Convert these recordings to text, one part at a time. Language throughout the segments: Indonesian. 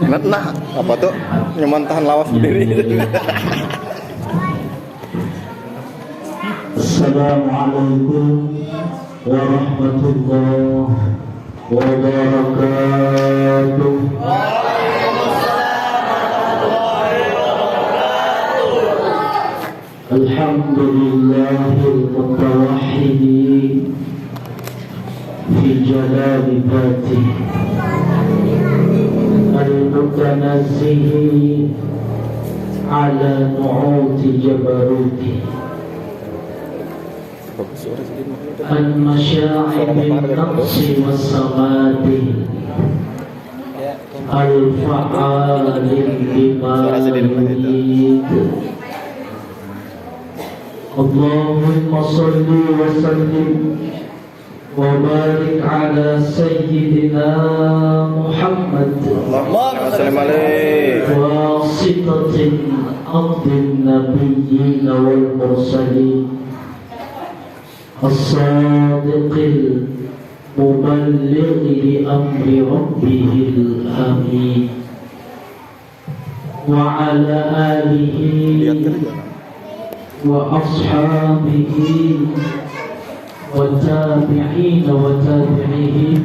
Nah, apa tuh? Nyemantahan lawas sendiri. Assalamualaikum warahmatullahi wabarakatuh. Alhamdulillahil mutawahhidi fi jalali dzatihi al-mutanazzihi ala nu'uti jabaruti al-masya'ib al-naqsi was-samadi al-fa'alin lima yurid. Allahumma salli wa sallim wa barik ala sayyidina Muhammad wasitatin abdin nabiyyin wal mursalin as-sadiqil muballigh li amri rabbihil amin wa ala alihi wa ashabihi wa tabi'in wa tabi'ihim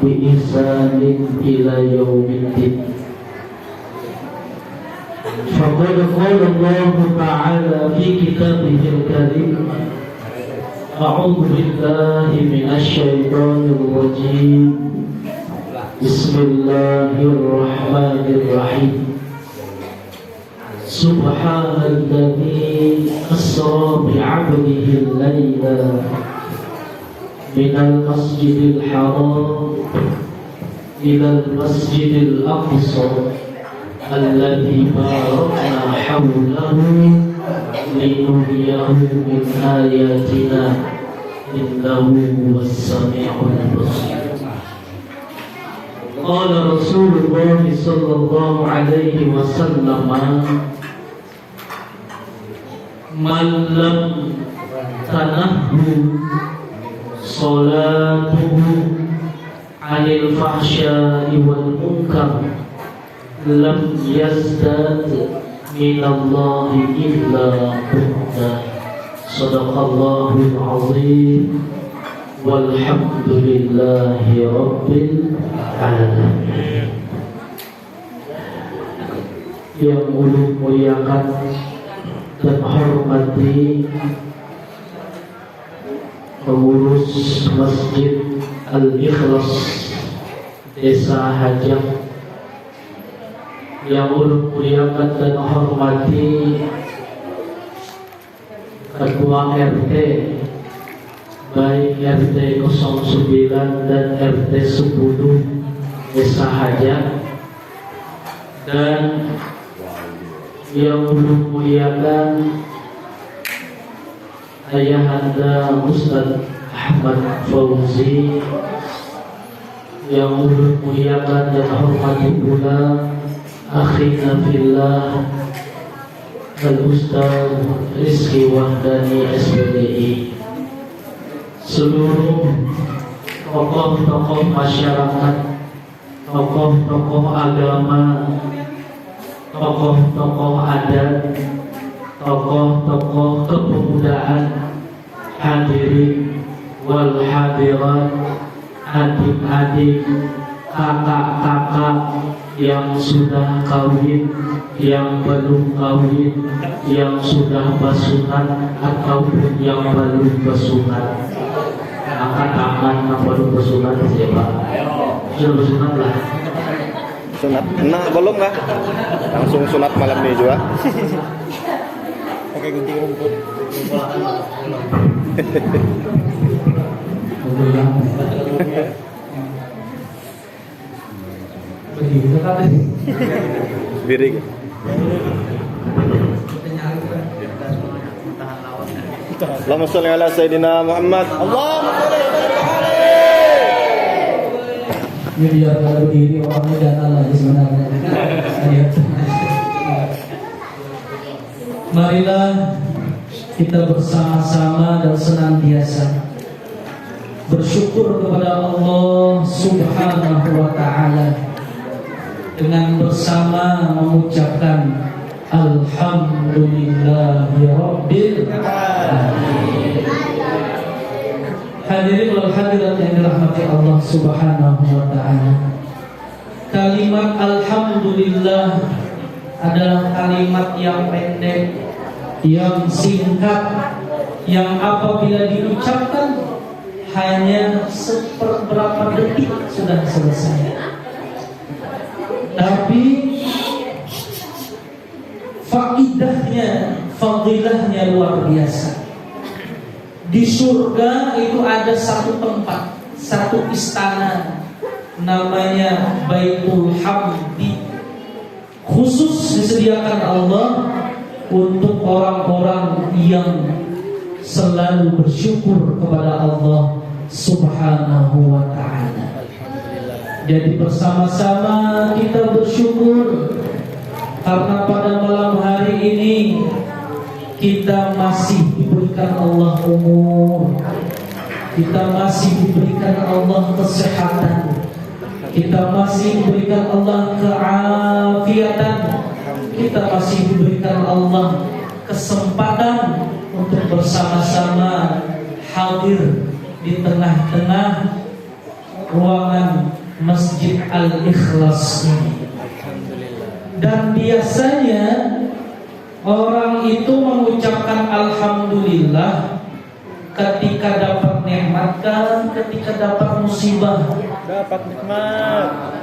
bi ihsanin ila yaumiddin. Faqad qala Allah ta'ala fi kitabihil karim a'udzu billahi minasy syaithanir rajim. Bismillahirrahmanirrahim. Subhanalladzi asra bi'abdihi al-laila minal masjidil haram ilal masjidil aqsa alladzi barakna hawlahu linuriyahu min ayatina innahu huwas sami'ul basir. Qala Rasulullah sallallahu alaihi wasallam man lam tanahhu salatuhu anil fahsya'i wal munkar lam yazdad minallahi illa bu'da. Sadaqallahul azim walhamdulillahi rabbil alamin. Yang ulun muliakan dan hormati pengurus Masjid Al-Ikhlas Desa Hajah, yang ulun muliakan dan hormati Ketua RT baik RT 09 dan RT 10 Desa Hajah, dan yang ulun muliakan Ayahanda Ustaz Ahmad Fauzi, yang ulun muliakan dan hormati pula akhina fillah Al-Ustaz Rizki Wahdani SPDI, seluruh tokoh-tokoh masyarakat, tokoh-tokoh agama, tokoh-tokoh adat, tokoh-tokoh kepemudaan, hadirin wal hadirat, adik-adik, kakak-kakak yang sudah kawin, yang belum kawin, yang sudah bersunat ataupun yang belum bersunat. Angkat tangan yang belum bersunat siapa? Sudah bersunat lah. Sunat. Nah, belum kah? Langsung sunat malam ini juga. Pakai gunting rumput. Begitu kan? Birik. Allahumma shalli ala sayyidina Muhammad. Allahumma shalli ala Ini biar kalau begini orangnya datang lagi sebenarnya. Marilah kita bersama-sama dan senantiasa bersyukur kepada Allah Subhanahu wa ta'ala dengan bersama mengucapkan Alhamdulillahirabbil alamin. Hadirin wal hadirat yang dirahmati Allah Subhanahu wa taala. Kalimat alhamdulillah adalah kalimat yang pendek, yang singkat, yang apabila diucapkan hanya seberapa detik sudah selesai. Tapi faidahnya, fadilahnya luar biasa. Di surga itu ada satu tempat, satu istana, namanya Baitul Hamdi, khusus disediakan Allah untuk orang-orang yang selalu bersyukur kepada Allah Subhanahu wa ta'ala. Jadi bersama-sama kita bersyukur karena pada malam hari ini kita masih diberikan Allah umur, kita masih diberikan Allah kesehatan, kita masih diberikan Allah keafiatan, kita masih diberikan Allah kesempatan untuk bersama-sama hadir di tengah-tengah ruangan Masjid Al-Ikhlas ini. Dan biasanya orang itu mengucapkan alhamdulillah ketika dapat nikmat dan ketika dapat musibah. Dapat nikmat.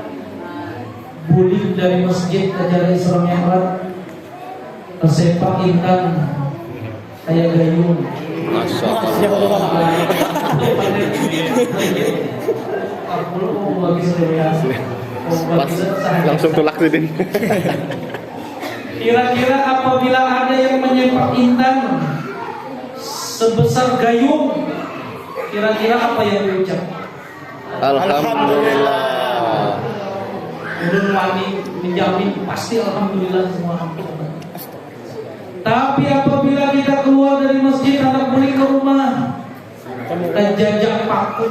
Bulik dari masjid ke Jari Isra Mi'raj, tersepak ikan kayak gayung. Langsung tulak sini. Kira-kira apabila ada yang menyepak intan sebesar gayung, kira-kira apa yang diucap? Alhamdulillah. Ulun wani menjamin pasti alhamdulillah semua. Tapi apabila kita keluar dari masjid hendak balik ke rumah, kita jajak paku,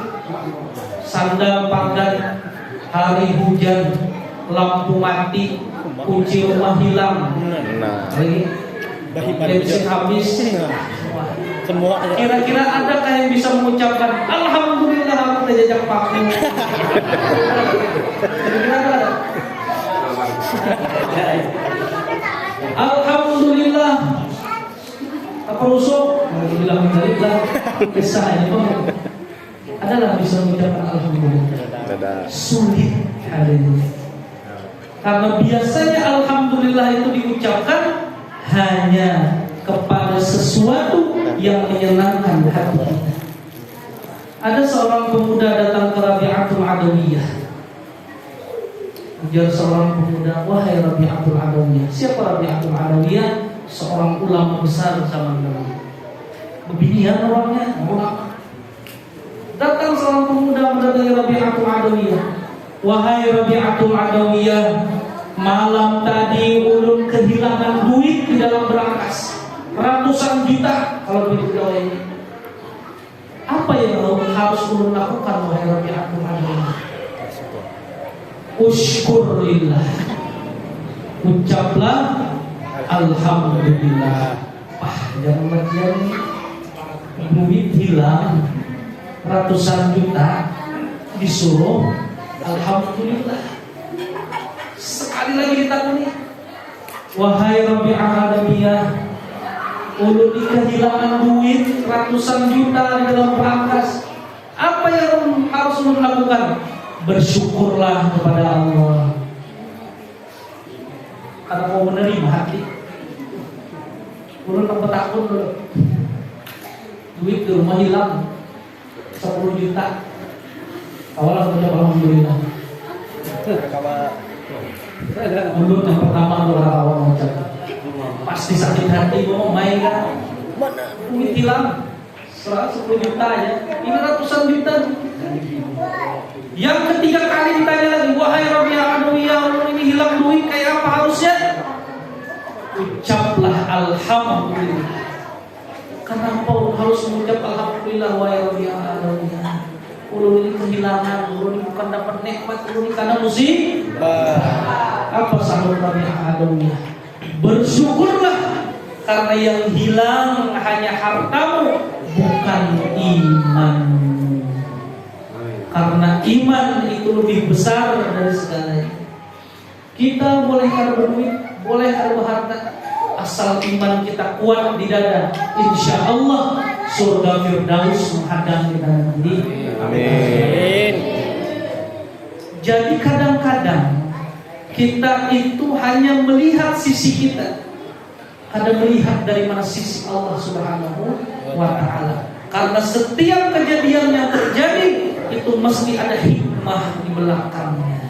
sandal padan, hari hujan, lampu mati, kunci rumah hilang, bensin habis. Semua. Kira-kira adakah yang bisa mengucapkan alhamdulillah aku terjajak paku? Kira-kira ada? Alhamdulillah. Apa rusuk? Alhamdulillah mengaliklah. Kisah ini pun adalah bisa mengucapkan alhamdulillah. Sulit hari ini. Karena biasanya alhamdulillah itu diucapkan hanya kepada sesuatu yang menyenangkan hati kita. Ada seorang pemuda datang ke Rabi'atul Adawiyah. Ujar seorang pemuda, wahai Rabi'atul Adawiyah. Siapa Rabi'atul Adawiyah? Seorang ulama besar zaman dulu. Beginian orangnya, ulama. Datang seorang pemuda mendatangi Rabi'atul Adawiyah. Wahai Rabi'atul Adawiyah, malam tadi ulun kehilangan duit di dalam berangkas, ratusan juta kalau duit pegawai ini. Apa yang harus ulun lakukan wahai Rabi'atul Adawiyah? Usykurillah, ucaplah alhamdulillah. Wah, jangan duit hilang ratusan juta disuruh alhamdulillah. Sekali lagi ditakuni, wahai Rabi'atul Adawiyah, ulun kehilangan duit ratusan juta di dalam berangkas. Apa yang harus ulun lakukan? Bersyukurlah kepada Allah. Karena mau menerima hati. Ulun takut dulu. Duit di rumah hilang 10 juta. Awalan mengucap alhamdulillah. Ulun yang pertama adalah awal mengucap. Pasti sakit hati, mau main kan? Duit hilang 10 juta ya. Ini ratusan juta. Yang ketiga kali ditanya lagi, wahai Rabi'atul Adawiyah, ini hilang duit kayak apa harusnya? Ucaplah alhamdulillah. Kenapa harus mengucap alhamdulillah wahai Rabi'atul Adawiyah? ulun ini kehilangan, ulun ini bukan dapat nikmat, ulun ini karena musibah. Apa sahut Nabi Adamnya? Bersyukurlah karena yang hilang hanya hartamu, bukan iman. Karena iman itu lebih besar dari segalanya. Kita boleh kada berduit, boleh kada berharta, asal iman kita kuat di dada, insya Allah surga Firdaus menghadang kita nanti. Amin. Jadi kadang-kadang kita itu hanya melihat sisi kita, kada melihat dari mana sisi Allah Subhanahu wa Ta'ala. Karena setiap kejadian yang terjadi itu mesti ada hikmah di belakangnya.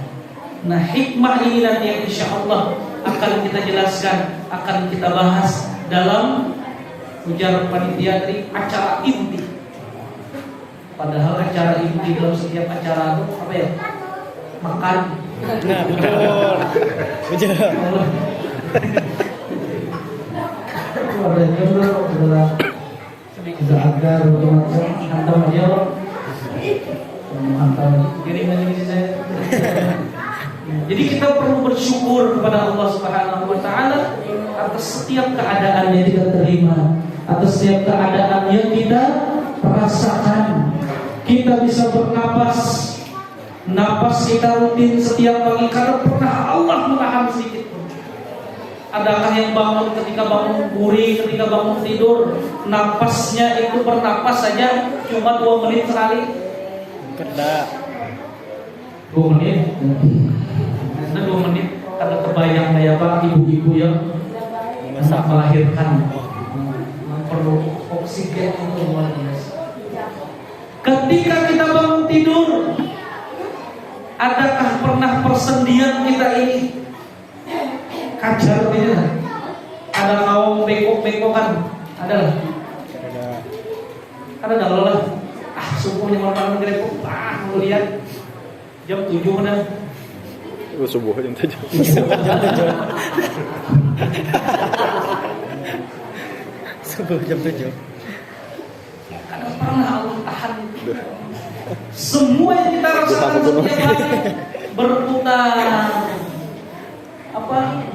Nah, hikmah ini nanti yang insya Allah akan kita jelaskan, akan kita bahas dalam ujar panitia dari acara inti. Padahal acara inti dalam setiap acara itu apa ya? Makan. Nah, betul. Ada jodoh, ada agar, hantam aja, hantam. Kirim lagi saya. Jadi kita perlu bersyukur kepada Allah Subhanahu wa Ta'ala atas setiap keadaan yang kita terima, atas setiap keadaan yang kita rasakan. Kita bisa bernapas, napas kita rutin setiap pagi karena pernah Allah menahan sedikit. Adakah yang bangun ketika bangun gurih, ketika bangun tidur, napasnya itu bernapas saja cuma 2 menit sekali? Kerja 2 menit. Karena 2 menit karena terbayang kayak apa ibu-ibu yang masa melahirkan perlu oksigen itu luar biasa. Ketika kita bangun tidur, adakah pernah persendian kita ini kajar gitu? Ada kaum bengkok-bengkokan? Ada lah. Ada dah lah. Subuhnya malam grepok. Mau lihat jam 7 mana? subuh jam 7. Subuh jam 7. Karena pernah Allah tahan. Semua yang kita rasakan setiap hari berputar,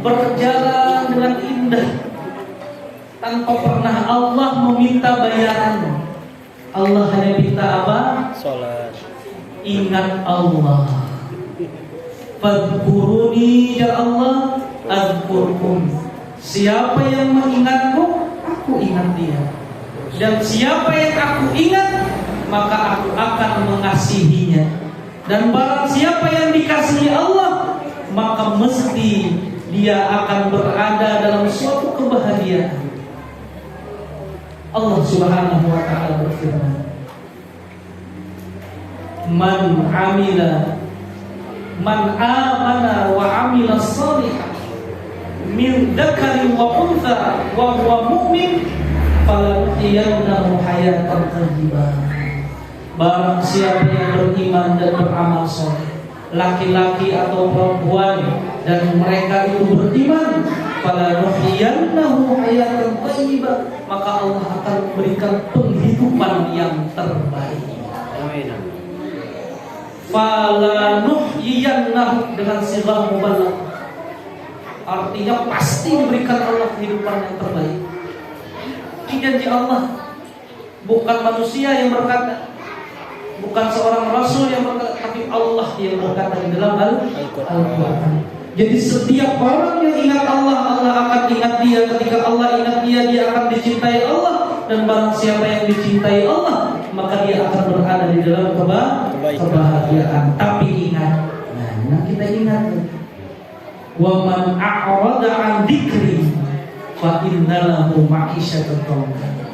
berjalan dengan indah tanpa pernah Allah meminta bayaran. Allah hanya minta apa? Salat. Ingat Allah. Fadhkuruni ya Allah, azkurkum. Siapa yang mengingatku, aku ingat dia. Dan siapa yang aku ingat, maka aku akan mengasihinya. Dan barang siapa yang dikasihi Allah, maka mesti dia akan berada dalam suatu kebahagiaan. Allah Subhanahu wa Ta'ala berfirman, Man amana wa amila salihan min dzakarin wa untha wa huwa mu'min falanuhyiyannahu hayatan thayyibah. Barang siapa yang beriman dan beramal saleh, laki-laki atau perempuan, dan mereka itu beriman, falanuhyiyannahu hayatan thayyibah, maka Allah akan memberikan penghidupan yang terbaik. Amin. Falanuhyiyannahu dengan sighah mubalaghah, artinya pasti diberikan Allah kehidupan yang terbaik. Ini janji Allah, bukan manusia yang berkata, bukan seorang rasul yang berkata, tapi Allah yang berkata di dalam Al-Quran. Jadi setiap orang yang ingat Allah, Allah akan ingat dia. Ketika Allah ingat dia, dia akan dicintai Allah. Dan barang siapa yang dicintai Allah, maka dia akan berada di dalam kebahagiaan. Tapi ingat, nah kita ingat, wa man a'rada 'an dzikri fa innalahu ma'isyatan dhanka.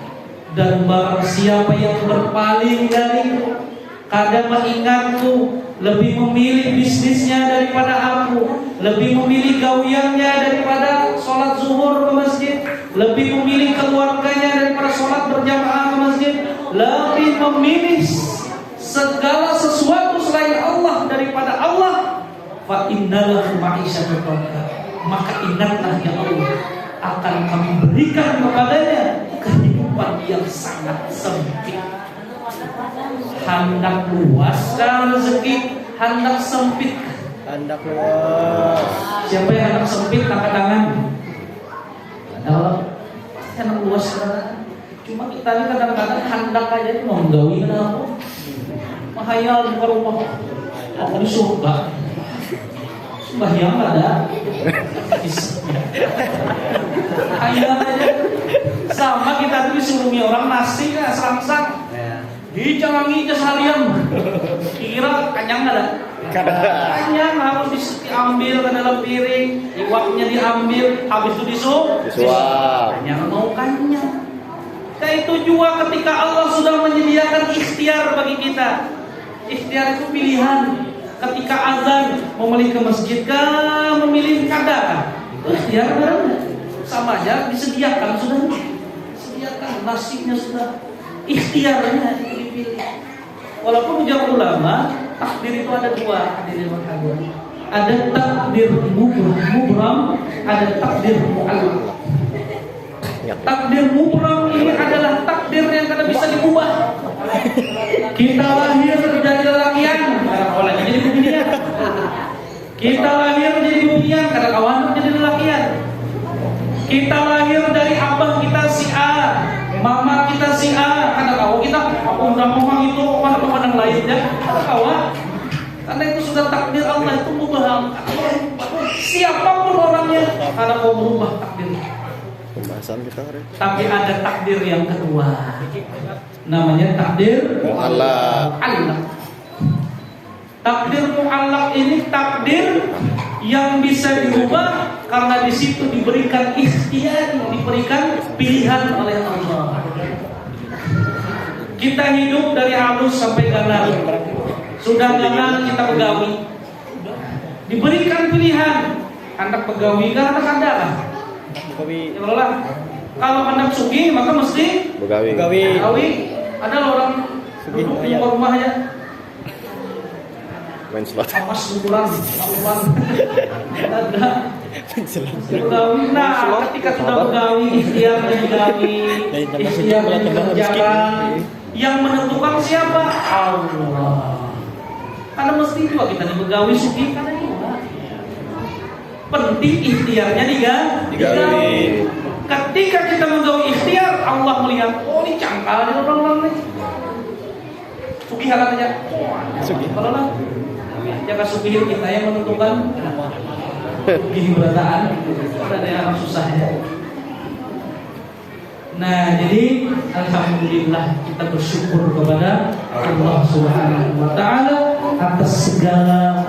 Dan barang siapa yang berpaling dariku, kadang mengingatku, lebih memilih bisnisnya daripada aku, lebih memilih gawiannya daripada sholat zuhur ke masjid, lebih memilih keluarganya daripada sholat berjamaah ke masjid, lebih memilih segala sesuatu selain Allah daripada Allah, fa innalahu ma'isyatan dhanka. Maka ingatlah ya Allah, akan kami berikan kepadanya kehidupan yang sangat sempit. Handak luas kan rezeki, handak sempit. Handak luas. Siapa yang handak sempit angkat tangan? Kalau handak luas kan. Cuma kita ini kadang-kadang handak aja itu mau menggawi kenapa? Mahayal di rumah. Aku di surga. Sembahyang ada. Hayal aja. Sama kita tuh disuruh orang nasi kan serangsang. Dicangangi seharian. Kira kanyang ada. Kanyang harus diambil ke dalam piring, iwaknya diambil, habis itu disuap. Kanyang mau kanyang. Kayak itu juga ketika Allah sudah menyediakan ikhtiar bagi kita. Ikhtiar itu pilihan. Ketika azan memilih ke masjid kah, memilih kada kah? Ikhtiar benar. Sama aja disediakan sudah. Disediakan nasinya sudah. Ikhtiarnya dipilih. Walaupun ujar ulama, takdir itu ada dua, ada takdir mubram, ada takdir mu'allaq. Takdir mubram ini adalah takdir yang kada bisa diubah. Kita lahir dari lelakian, kalau jadi beginian. Kita lahir jadi beginian, kada kawan jadi lelakian. Kita lahir dari abang kita si A, mama kita si A, kada kawan kita, aku udah ngomong itu, mana pemanang lainnya, kada kawan. Karena itu sudah takdir Allah, itu mubah. Siapapun orangnya, kada mau merubah takdir. Pembahasan kita hari. Tapi ada takdir yang kedua, namanya takdir mu'allaq. Takdir mu'allaq ini takdir yang bisa dirubah karena di situ diberikan ikhtiar, diberikan pilihan oleh Allah. Kita hidup dari halus sampai ganal. Sudah ganal kita pegawi. Diberikan pilihan, anak pegawi kan anak anda kan? Ya Allah. Kalau anak sugih maka mesti Begawi. Ada orang duduk di rumahnya. Main slot. Apas ukuran. Ada. Begawi. Nah, ketika sudah begawi, ikhtiar begawi, ikhtiar berjalan, yang menentukan siapa? Allah. Karena mesti juga kita di begawi sugih karena ini. Penting ikhtiarnya digawi. Ketika kita menggawi ikhtiar, Allah melihat, oh ini cangkal di orang-orang ini. Sugih aja. Sugih. Kalau lah, jaga sugih kita yang menentukan. Sugih berataan, ada yang susahnya. Nah, jadi alhamdulillah kita bersyukur kepada Allah Subhanahu wa taala atas segala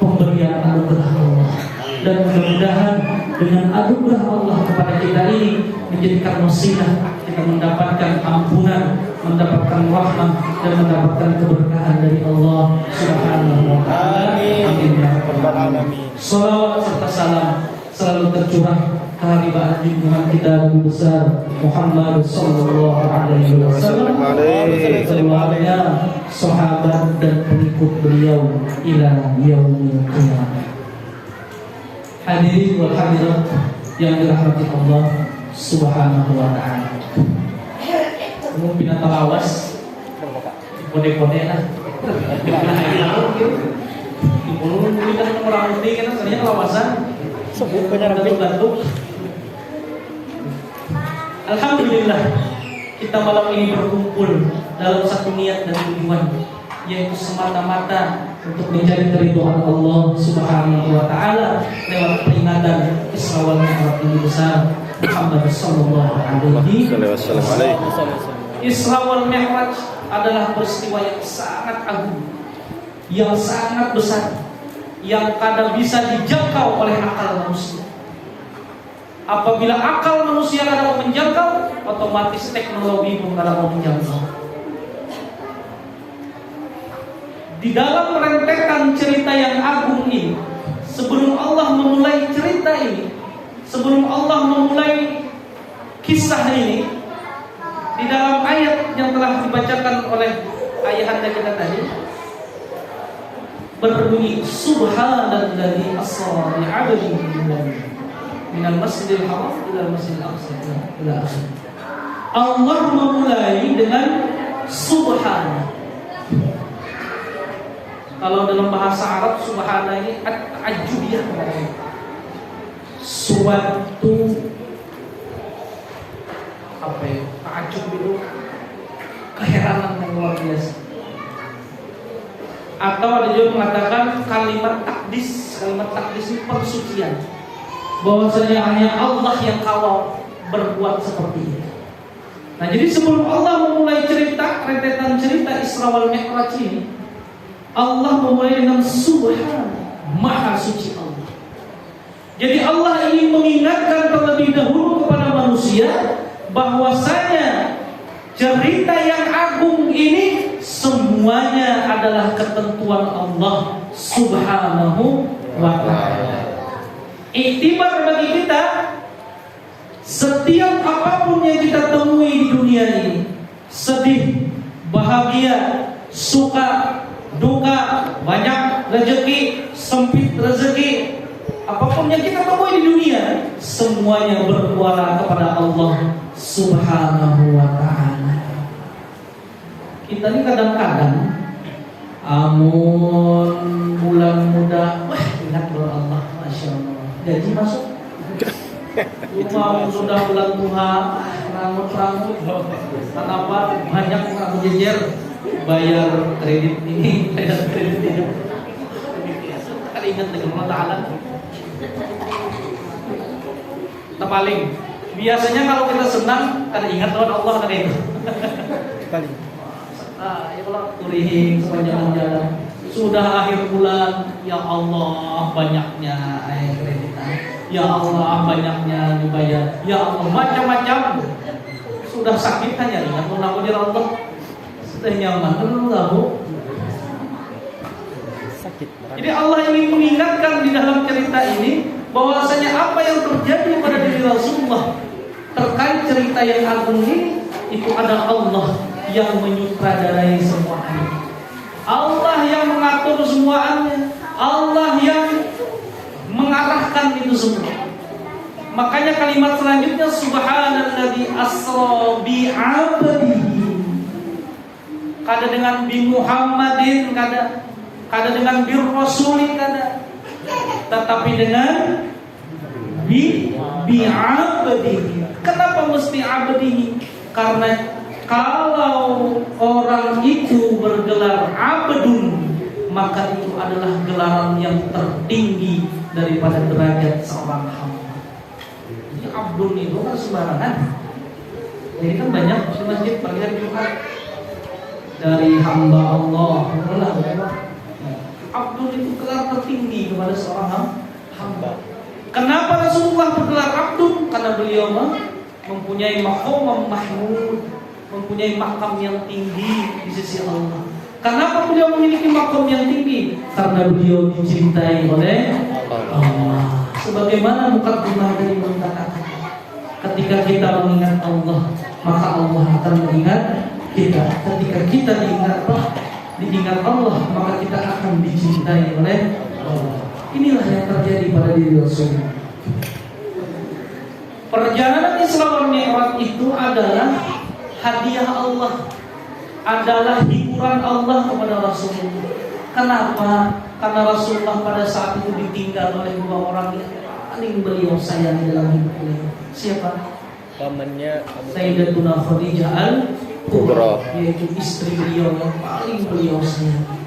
pemberian anugerah Allah. Dan mudah-mudahan dengan anugerah Allah kepada kita ini menjadikan wasilah kita mendapatkan ampunan, mendapatkan rahmat dan mendapatkan keberkahan dari Allah Subhanahu wa taala. Amin ya rabbal alamin. Salawat serta salam selalu tercurah ke haribaan junjungan kita Nabi besar Muhammad sallallahu alaihi wasallam, keluarga, sahabat dan pengikut beliau ila yaumil qiyamah. Hadirin wal hadirat yang dirahmati Allah Subhanahu wa taala. Kamu binatang lawas. Kode-kode lah. Dipulung kita orang ini kan sebenarnya lawasan. Sebut banyak Alhamdulillah kita malam ini berkumpul dalam satu niat dan tujuan, yaitu semata-mata untuk mencari keridhaan Allah Subhanahu wa taala lewat peringatan Isra wal Mi'raj ini besar Muhammad sallallahu alaihi wasallam. Isra wal Mi'raj adalah peristiwa yang sangat agung, yang sangat besar, yang kadang bisa dijangkau oleh akal manusia. Apabila akal manusia kadang mau menjangkau, otomatis teknologi pun kadang mau menjangkau. Di dalam rentetan cerita yang agung ini, sebelum Allah memulai cerita ini, sebelum Allah memulai kisah ini, di dalam ayat yang telah dibacakan oleh ayahanda kita tadi, berbunyi Subhanalladzi asra bi'abdihi minal masjidil haram ila masjidil aqsa ila akhir. Allah memulai dengan Subhan. Kalau dalam bahasa Arab subhana ini at-ta'ajjubiyah, suatu apa ya? Ta'ajjub itu keheranan yang luar biasa. Atau ada juga mengatakan kalimat takdis. Kalimat takdis ini persucian, bahwasanya hanya Allah yang kalau berbuat seperti itu. Nah, jadi sebelum Allah memulai cerita, rentetan cerita Isra wal Mi'raj ini, Allah memulai dengan subhan, maha suci Allah. Jadi Allah ingin mengingatkan terlebih dahulu kepada manusia bahwasanya cerita yang agung ini semuanya adalah ketentuan Allah Subhanahu wa ta'ala. Iktibar bagi kita, setiap apapun yang kita temui di dunia ini, sedih, bahagia, suka, duka, banyak rezeki, sempit rezeki, apapun yang kita temui di dunia, semuanya bermuara kepada Allah Subhanahu wa ta'ala. Kita ini kadang-kadang amun bulan muda, wah ingat doa Allah, Masya Allah, gaji masuk. Rumah sudah bulan Tuhan, rambut-rambut, kenapa banyak orang jejer bayar kredit ini, bayar kredit ini. Kan ingat dengan Allah Ta'ala. Terpaling. Biasanya kalau kita senang, kan ingat dengan Allah kan itu. Paling. Ya kalau turihing sepanjang jalan, sudah akhir bulan, ya Allah banyaknya air kreditan, ya Allah banyaknya dibayar, ya Allah macam-macam. Sudah sakit hanya ingat mengaku Allah, sudah nyaman lalu Sakit. Jadi Allah ingin mengingatkan di dalam cerita ini bahwasanya apa yang terjadi pada diri Rasulullah terkait cerita yang agung ini, itu ada Allah yang menyutradarai semuanya, Allah yang mengatur semuanya, Allah yang mengarahkan itu semua. Makanya kalimat selanjutnya subhanalladzi asra bi 'abdihi, kada dengan bi Muhammadin, kada dengan bir rasulin, kada, tetapi dengan bi 'abdihi. Kenapa mesti 'abdihi? Karena kalau orang itu bergelar abdun, maka itu adalah gelaran yang tertinggi daripada derajat seorang hamba. Jadi abdun itu kan sembarangan. Jadi kan banyak di masjid panggilan Jumat dari hamba Allah. Abdun itu gelar tertinggi kepada seorang hamba. Kenapa Rasulullah bergelar abdun? Karena beliau mempunyai maqam mahmud, mempunyai makam yang tinggi di sisi Allah. Kenapa beliau memiliki makam yang tinggi? Karena beliau dicintai oleh Allah. Sebagaimana mukaddimah dari mengatakan, ketika kita mengingat Allah, maka Allah akan mengingat kita. Ketika kita diingat Allah, maka kita akan dicintai oleh Allah. Inilah yang terjadi pada diri Rasulullah. Perjalanan Isra wal Mi'raj itu adalah hadiah Allah, adalah hiburan Allah kepada Rasulullah. Kenapa? Karena Rasulullah pada saat itu ditinggal oleh dua orang yang paling beliau sayangi dalam hidup beliau. Siapa? Pamannya Sayyidatuna Khadijah al-Kubra, yaitu istri beliau yang paling beliau sayangi.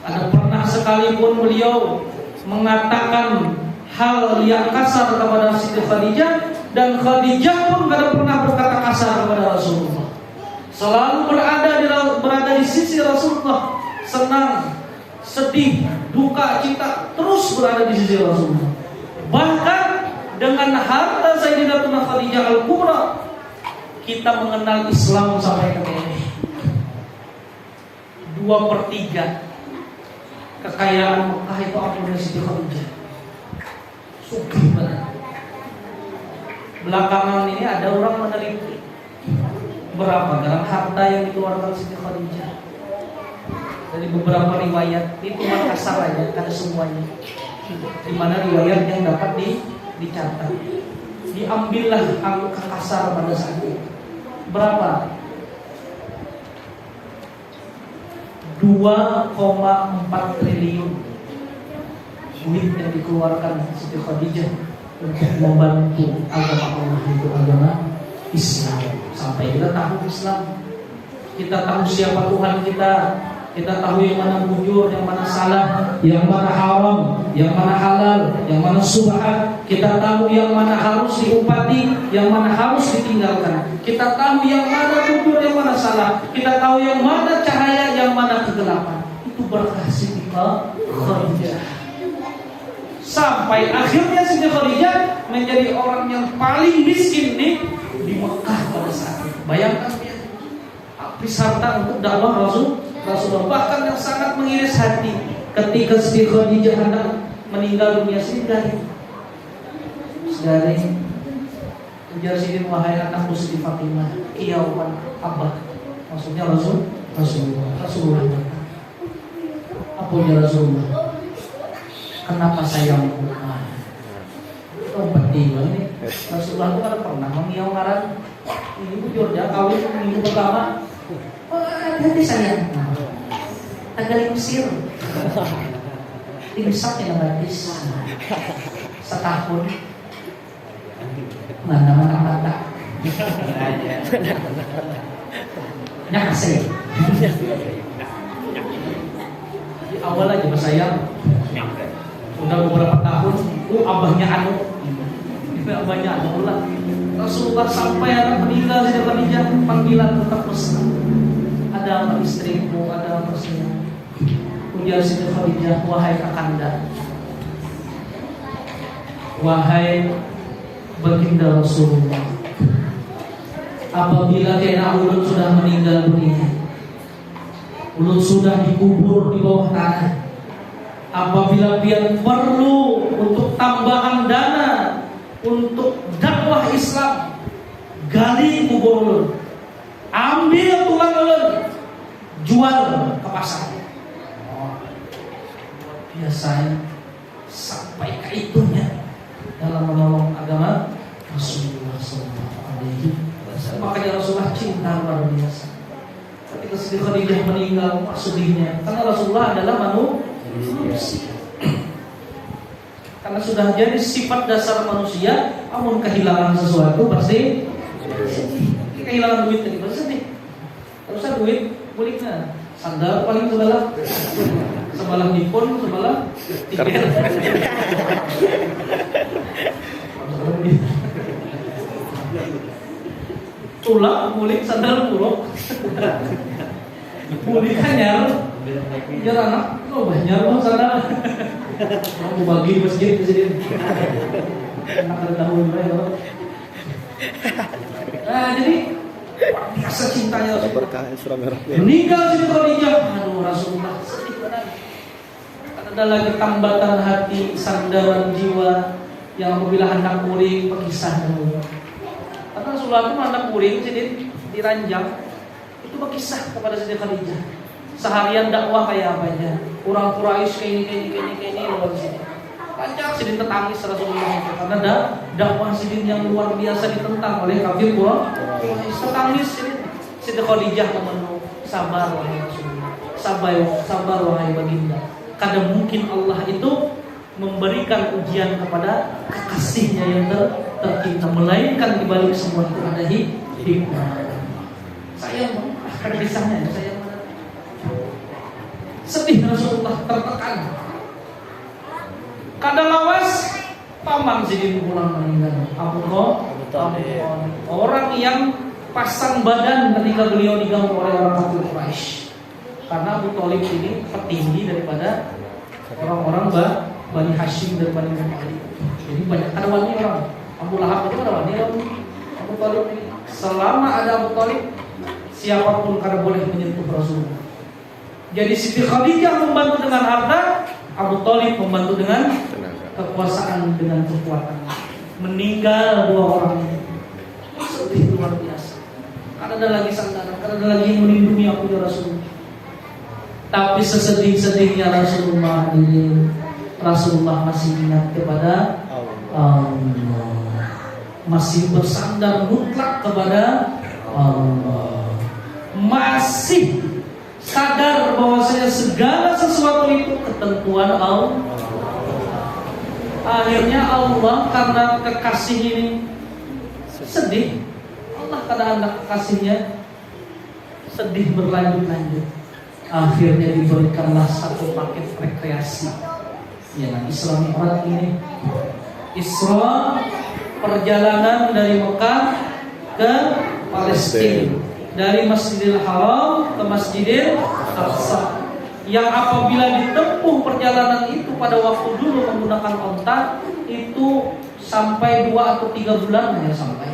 Ada pernah sekalipun beliau mengatakan hal yang kasar kepada Siti Khadijah, dan Khadijah pun tidak pernah berkata kasar kepada Rasulullah. Selalu berada di sisi Rasulullah, senang, sedih, duka, cinta, terus berada di sisi Rasulullah. Bahkan dengan harta Sayyidatuna Khadijah al-Kubra, kita mengenal Islam sampai ke ini. 2/3 kekayaan Mekah itu apa dari Siti Khadijah. Sugih banget. Belakangan ini ada orang meneliti berapa dalam harta yang dikeluarkan Siti Khadijah. Dari beberapa riwayat, ini cuma kasar aja, kada semuanya. Di mana riwayat yang dapat dicatat. Diambillah angka kasar pada saat itu. Berapa? 2,4 triliun duit yang dikeluarkan Siti Khadijah untuk membantu agama Allah, itu agama Islam. Sampai kita tahu Islam, kita tahu siapa Tuhan kita tahu yang mana bujur, yang mana salah, yang mana haram, yang mana halal, yang mana subhat. Kita tahu yang mana harus diumpati, yang mana harus ditinggalkan. Kita tahu yang mana bujur, yang mana salah. Kita tahu yang mana cahaya, yang mana kegelapan. Itu berkah Siti Khadijah. Sampai akhirnya Siti Khadijah menjadi orang yang paling miskin di Mekah pada saat itu. Bayangkan dia habis harta untuk dakwah Rasulullah, bahkan yang sangat mengiris hati ketika Siti Khadijah hendak meninggal dunia. Segaring ujar Sidin, wahai anakku Siti Fatimah, iyauman abah, maksudnya Rasulullah. Apa ujar Rasulullah? Kenapa saya membunuh? Oh penting ini. Rasulullah itu kan pernah mengiau ngaran. Ini bujur ya kawin minggu pertama. Hati-hati sayang. Tagali Mesir. Imsak yang gratis. Setahun. Mana-mana mata. Nyakasih. Di awal aja mas sayang. Udah beberapa tahun, abahnya abahnya ulah. Rasulullah sampai anak meninggal Siti Khadijah, panggilan tetap pesan. Ada apa istrimu, ada apa sayang? Ujar Siti Khadijah, wahai kakanda, wahai baginda Rasulullah, apabila kena ulun sudah meninggal dunia, ulun sudah dikubur di bawah tanah. Apabila dia perlu untuk tambahan dana untuk dakwah Islam, gali kubur ulun, ambil tulang ulun, jual ke pasar. Biasanya sampai ke itunya dalam menolong agama Rasulullah SAW. Makanya Rasulullah cinta luar biasa. Ketika Siti Khadijah meninggal, sedihnya karena Rasulullah adalah manusia. Karena sudah jadi sifat dasar manusia, namun kehilangan sesuatu pasti sedih. Kehilangan duit tadi pasti sedih. Terusnya duit buliknya sandal paling sebelah nipon, sebelah tiket. Tulang bulik sandal buruk. Bulik hanyar. Biar anak, lo banyak bang sana. Mau bagi masjid di sini. Anak ada tahun berapa? Nah jadi biasa cintanya Rasulullah. Meninggal Siti Khadijah, aduh Rasulullah sedih benar. Ada lagi tambatan hati, sandaran jiwa yang apabila hendak kuring berkisah dahulu. Karena Rasulullah itu hendak kuring jadi diranjang, itu berkisah kepada Siti Khadijah. Seharian dakwah kayak apa aja. Orang Quraisy kayak ini luar sini. Panjang Sidin tetangis Rasulullah itu karena dakwah Sidin yang luar biasa ditentang oleh kafir Quraisy. Tetangis Siti Khadijah memenuh, sabar wahai Rasulullah. Sabar wahai baginda. Kadang mungkin Allah itu memberikan ujian kepada kekasihnya yang tercinta, melainkan di balik semua itu ada hikmah. Sayang ada kisahnya, sayang. Sedih Rasulullah, tertekan. Kadang lawas paman Sidin pulang meninggal. Abu Thalib, orang yang pasang badan ketika beliau diganggu oleh orang kafir Quraisy. Karena Abu Thalib ini petinggi daripada orang-orang Bani Hashim dan Bani Muthalib. Jadi banyak ada wani orang. Abu Lahab itu ada wani Abu Thalib ini. Selama ada Abu Thalib, siapapun kada boleh menyentuh Rasulullah. Jadi Siti Khadijah membantu dengan harta, Abu Thalib membantu dengan kekuasaan, dengan kekuatan. Meninggal dua orang ini, sedih luar biasa. Karena ada lagi sandaran, karena ada lagi yang melindungi aku ya Rasulullah. Tapi sesedih-sedihnya Rasulullah ini, Rasulullah masih ingat kepada Allah, masih bersandar mutlak kepada Allah, masih sadar bahwasanya segala sesuatu itu ketentuan Allah. Akhirnya Allah karena kekasih ini sedih. Allah karena anak kekasihnya sedih berlanjut-lanjut. Akhirnya diberikanlah satu paket rekreasi. Ya, Isra Mi'raj ini. Isra, perjalanan dari Mekah ke Palestina, dari Masjidil Haram ke Masjidil Aqsa, yang apabila ditempuh perjalanan itu pada waktu dulu menggunakan onta itu sampai 2 atau 3 bulan hanya sampai.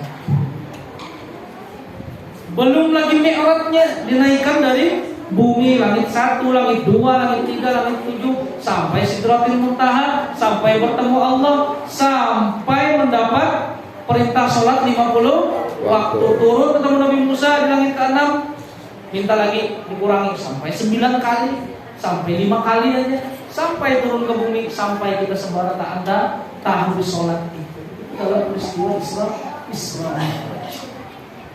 Belum lagi mi'rajnya dinaikkan dari bumi, langit 1, langit 2, langit 3, langit 7, sampai Sidratil Muntaha, sampai bertemu Allah, sampai mendapat perintah sholat 50 waktu. Turun ketemu Nabi Musa di langit ke-6, minta lagi dikurangi sampai 9 kali, sampai 5 kali aja, sampai turun ke bumi, sampai kita sebarang tak ada tahu sholat itu. Dalam peristiwa Isra Mi'raj.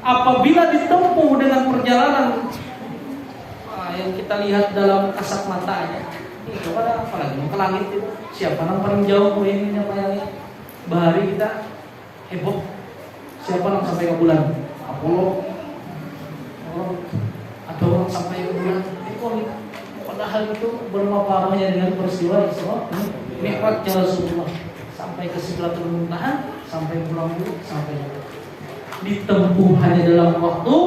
Apabila ditempuh dengan perjalanan yang kita lihat dalam kasat mata aja, itu pada apalagi mau ke langit itu, siapa yang paling jauh ini apa yang bahari kita heboh, siapa yang sampai ke bulan? Apollo, ada orang sampai ke bulan, padahal itu belum apa-apanya dengan peristiwa Isra Mi'raj Rasulullah, sampai ke Sidratul Muntaha, sampai pulang dulu, sampai ditempuh hanya dalam waktu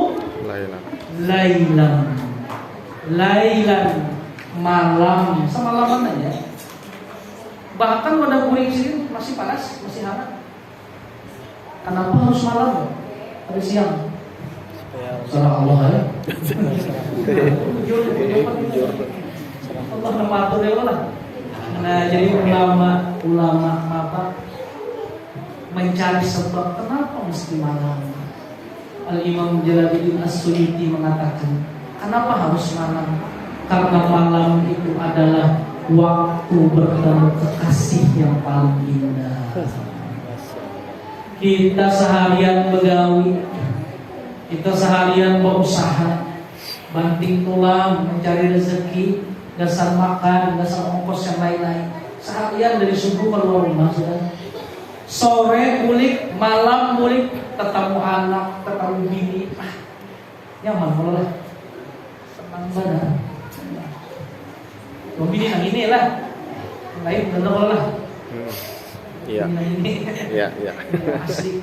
Lailan, malam, semalaman aja. Bahkan pada kuring sini masih panas, masih hangat. Kenapa harus malam? Hari siang. Surah Allah ya. Allah nematur ya Allah. Nah, jadi ulama apa mencari sebab kenapa mesti malam. Al-Imam Jalaluddin As-Suyuti mengatakan, kenapa harus malam? Karena malam itu adalah waktu bertemu kekasih yang paling indah. Kita seharian begawi, kita seharian berusaha, banting tulang mencari rezeki, dasar makan, dasar ongkos yang lain-lain. Seharian dari subuh keluar rumah sudah. Sore mulik, malam mulik, ketemu anak, ketemu bini, nyaman kalau lah, senang badan. Kalau bini yang ini lah, lain bener kalau lah. Iya. Iya. Asik.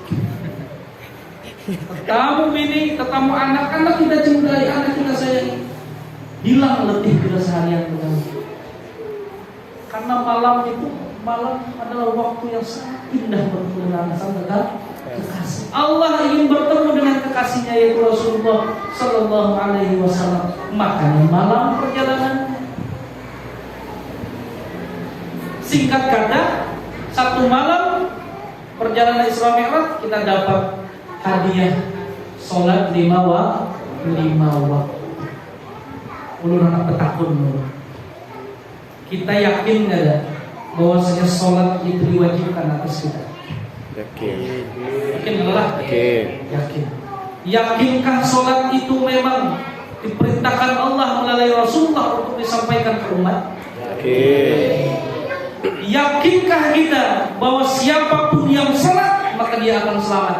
Ketemu bini, ketemu anak kita cintai, anak kita sayangi. Hilang letih kita seharian begitu. Karena malam adalah waktu yang sangat indah bertemu dengan sang kekasih. Allah ingin bertemu dengan kekasihnya yaitu Rasulullah Sallallahu Alaihi Wasallam. Makanya malam perjalanan. Singkat kata, satu malam perjalanan Isra Mi'raj kita dapat hadiah sholat 5 waktu. Ulun anak petakun. Kita yakin nggak ada bahwasanya sholat itu diwajibkan atas kita? Yakin nggak lah? Yakin. Yakinkah sholat itu memang diperintahkan Allah melalui Rasulullah untuk disampaikan ke umat? Yakinkah kita bahwa siapapun yang sholat maka dia akan selamat?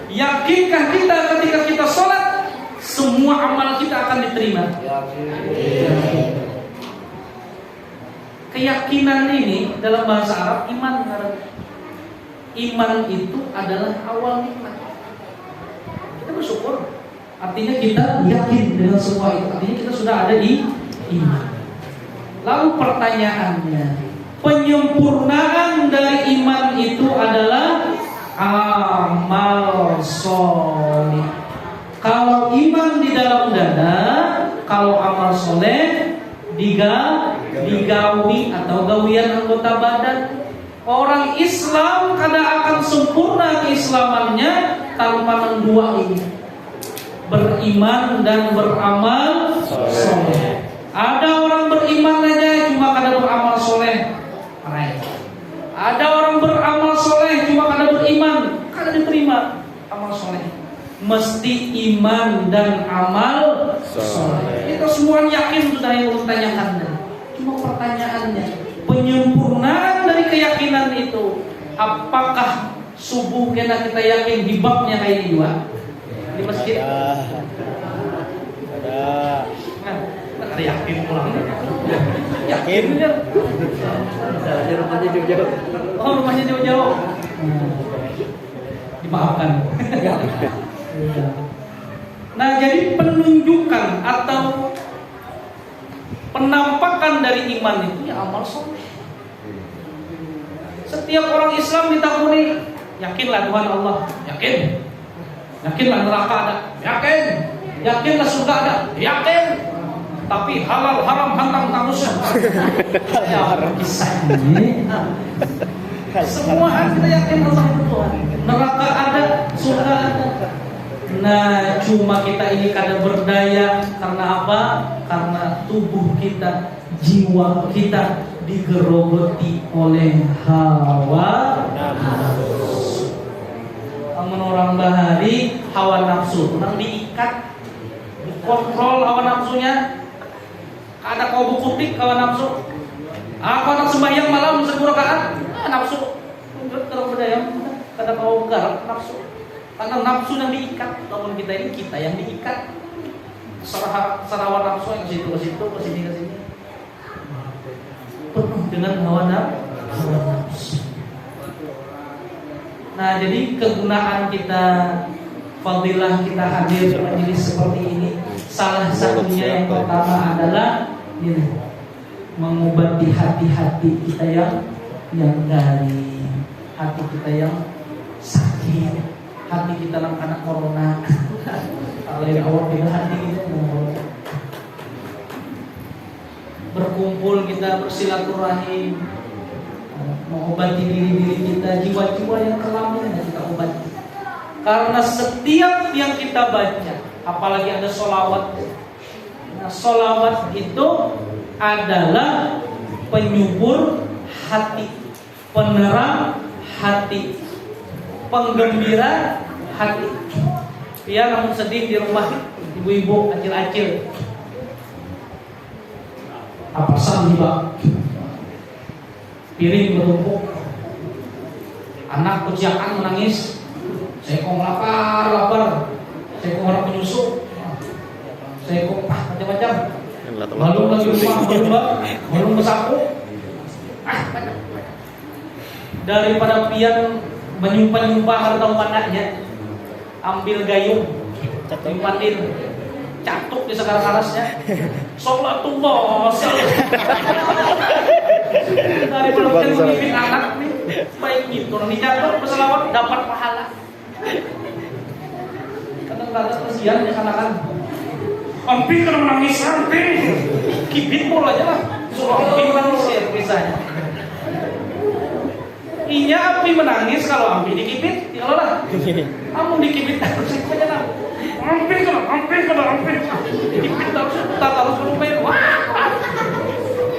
Yakinkah kita ketika kita sholat semua amal kita akan diterima? Keyakinan ini dalam bahasa Arab iman. Iman itu adalah awal nikmat. Kita bersyukur. Artinya kita yakin dengan semua itu. Artinya kita sudah ada di iman. Lalu pertanyaannya, penyempurnaan dari iman itu adalah amal soleh. Kalau iman di dalam dada, kalau amal soleh digawi atau gawian anggota badan. Orang Islam kadang akan sempurna keislamannya tanpa mendua ini, beriman dan beramal soleh. Ada orang beriman aja cuma kadang beramal soleh. Ada orang beramal soleh cuma kadang beriman, kadang diterima amal soleh. Mesti iman dan amal soleh. Kita semua yakin sudah yang Allah tanyakan. Cuma pertanyaannya, penyempurnaan dari keyakinan itu, apakah subuh kita yakin di babnya kayak di dua di masjid? Ada. Ada yakin pulang. Yakin? Rumahnya jauh-jauh. Oh, rumahnya jauh-jauh. Dimaafkan. Nah, jadi penunjukan atau penampakan dari iman itu ya amal soleh. Setiap orang Islam ditakuni, yakinlah Tuhan Allah, yakinlah neraka ada, yakinlah surga ada, yakin. Tapi halal haram hantam tangusnya. Ya kisah ini. Semua kita yakin Allah itu Tuhan. Neraka ada, surga ada. Nah, cuma kita ini kadang berdaya karena apa? Karena tubuh kita, jiwa kita digerogoti oleh hawa nafsu. Amun orang bahari hawa nafsu, nang diikat, dikontrol hawa nafsunya. Ada kau bukutik hawa nafsu. Aku anak sembahyang malam 10 rakaat, nafsu. Kalau berdaya, kada kau garap nafsu. Karena nafsu yang diikat, namun kita ini kita yang diikat. Sarawan nafsu yang ke situ, ke sini. Penuh dengan hawa nafsu. Nah, jadi kegunaan kita, fadilah kita hadir menjadi seperti ini, salah satunya yang pertama adalah ini, mengobati hati-hati kita yang garing, hati kita yang sakit, hati kita yang kena corona. Kalau yang awal kita hati kita berkumpul, kita bersilaturahim, mengobati diri kita, jiwa-jiwa yang kelam ini kita obati. Karena setiap yang kita baca, apalagi ada sholawat. Nah, sholawat itu adalah penyubur hati, penerang hati, penggembira hati. Biar namun sedih di rumah, ibu-ibu acil-acil, apa juga piring bertumpuk, anak kuciakan menangis, saya kok lapar, saya kok orang penyusup, saya kok macam-macam, belum lagi rumah, belum bersapu, daripada pian menyumpah-nyumpah atau panahnya, ambil gayung, timpatin, catuk di sekarang-karasnya, sholatullah, daripada pian memimpin anak nih, baik gitu, nanti jatuh berselawat dapat pahala. Kadang-kadang kesian ya kan, amping kena menangis amping, kibit pun aja lah, suruh amping menangis ya misalnya. Inya api menangis kalau amping dikibit, kalau lah, kamu dikibit terus aja lah. Amping kena, dikibit terus, terus berumur, wah,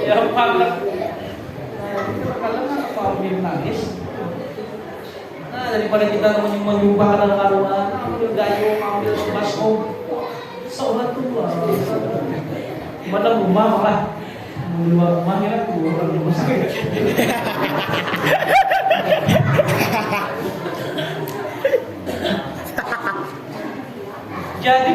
ya banget. Kadang-kadang apa amping menangis. Nah, daripada kita menyumpah kadang-kadang, ambil gayung, ambil baskom, sholat tuh, dalam rumah malah di luar rumah ya keluar di rumah sakit. Jadi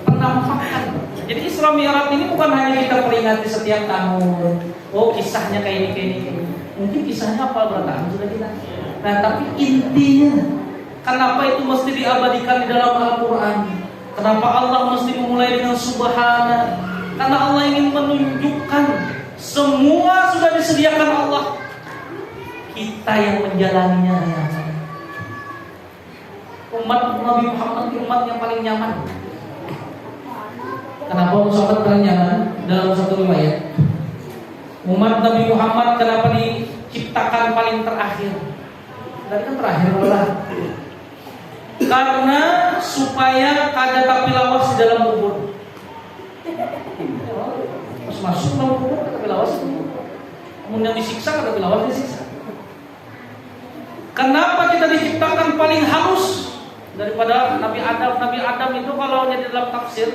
penampakan. Jadi Isra Mi'raj ini bukan hanya kita peringati setiap tahun. Oh, kisahnya kayak ini. Mungkin kisahnya apa berapa sudah kita. Nah, tapi intinya, kenapa itu mesti diabadikan di dalam Al-Quran? Kenapa Allah mesti memulai dengan Subhana? Karena Allah ingin menunjukkan semua sudah disediakan Allah. Kita yang menjalaninya ya. Umat Nabi Muhammad umat yang paling nyaman. Kenapa sahabat paling nyaman? Dalam satu riwayat, umat Nabi Muhammad kenapa diciptakan paling terakhir? Dan kan terakhir adalah karena supaya kada tapi lawas di dalam kubur. Pas masuk dalam kubur kada tapi lawas. Namun yang disiksa kada tapi lawas disiksa. Kenapa kita diciptakan paling halus daripada Nabi Adam? Nabi Adam itu kalau di dalam tafsir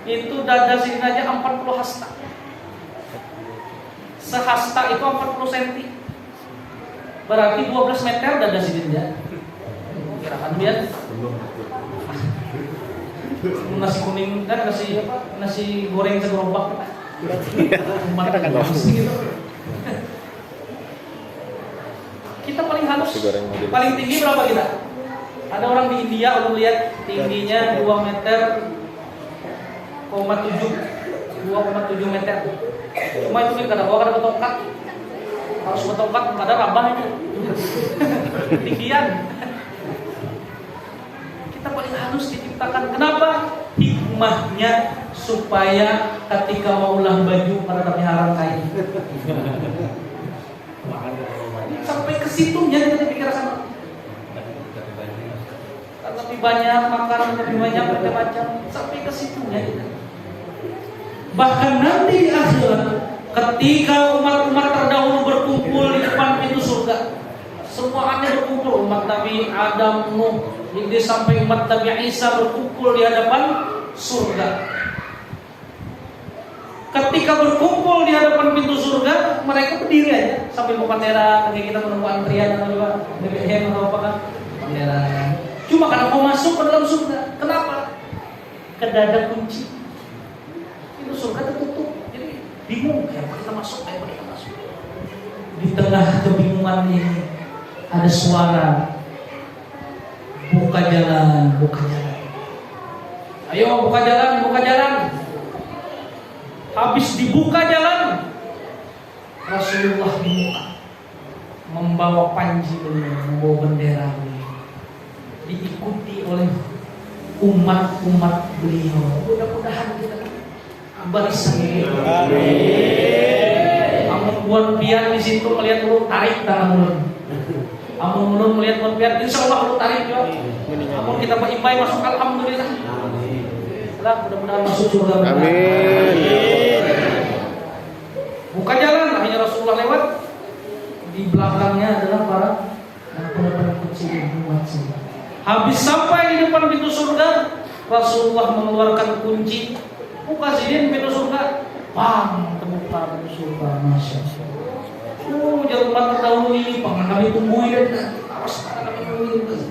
Itu dada sini aja 40 hasta. Sehasta itu 40 cm. Berarti 12 meter dada sini aja. Kirakan biar nasi kuning kan nasi goreng segerobak. Kita paling halus, paling tinggi berapa kita? Ada orang di India, aku lihat tingginya 2 meter, 2,7 meter. Cuma itu kita ada bawa tongkat, harus bertongkat, nggak ada rabah ini. Tinggian. Kita paling halus diciptakan. Kenapa? Hikmahnya supaya ketika mau ulah baju pada pelihara kain. Sampai ke situnya kita pikirkan. Lebih banyak makanan, lebih banyak macam-macam, sampai ke situnya kita. Bahkan nanti di akhirat, ketika umat-umat terdahulu berkumpul di depan pintu surga, semuanya berkumpul, umat Nabi Adam, Nuh, hingga sampai umat Nabi Isa berkumpul di hadapan surga. Ketika berkumpul di hadapan pintu surga, mereka berdiri aja sambil berpantera, kayak kita menunggu antrian atau apa, BBM atau apa kan, pantera. Cuma karena mau masuk ke dalam surga, kenapa? Kedada kunci. Pintu surga tertutup, jadi bingung kayak kita masuk, kayak kita masuk. Di tengah kebingungan ini ada suara, buka jalan, buka jalan. Ayo buka jalan, buka jalan. Habis dibuka jalan, Rasulullah dibuka, membawa panji beliau, membawa bendera beliau, diikuti oleh umat-umat beliau. Mudah-mudahan kita barisan. Amin. Amun buat pian di situ melihat lu tarik tangan ulun. Amun ulun melihat buat pian, insyaallah lu tarik juga. Amun kita berimbai masuk alhamdulillah. Mudah-mudahan masuk surga. Amin. Buka jalan, akhirnya Rasulullah lewat. Di belakangnya adalah para pengikut umat surga. Habis sampai di depan pintu surga, Rasulullah mengeluarkan kunci. Buka sini pintu surga. Bang, terbuka pintu surga. Masya Allah. Jangan umat terdahulu ini, pengen kami tungguin. Awas kami tungguin.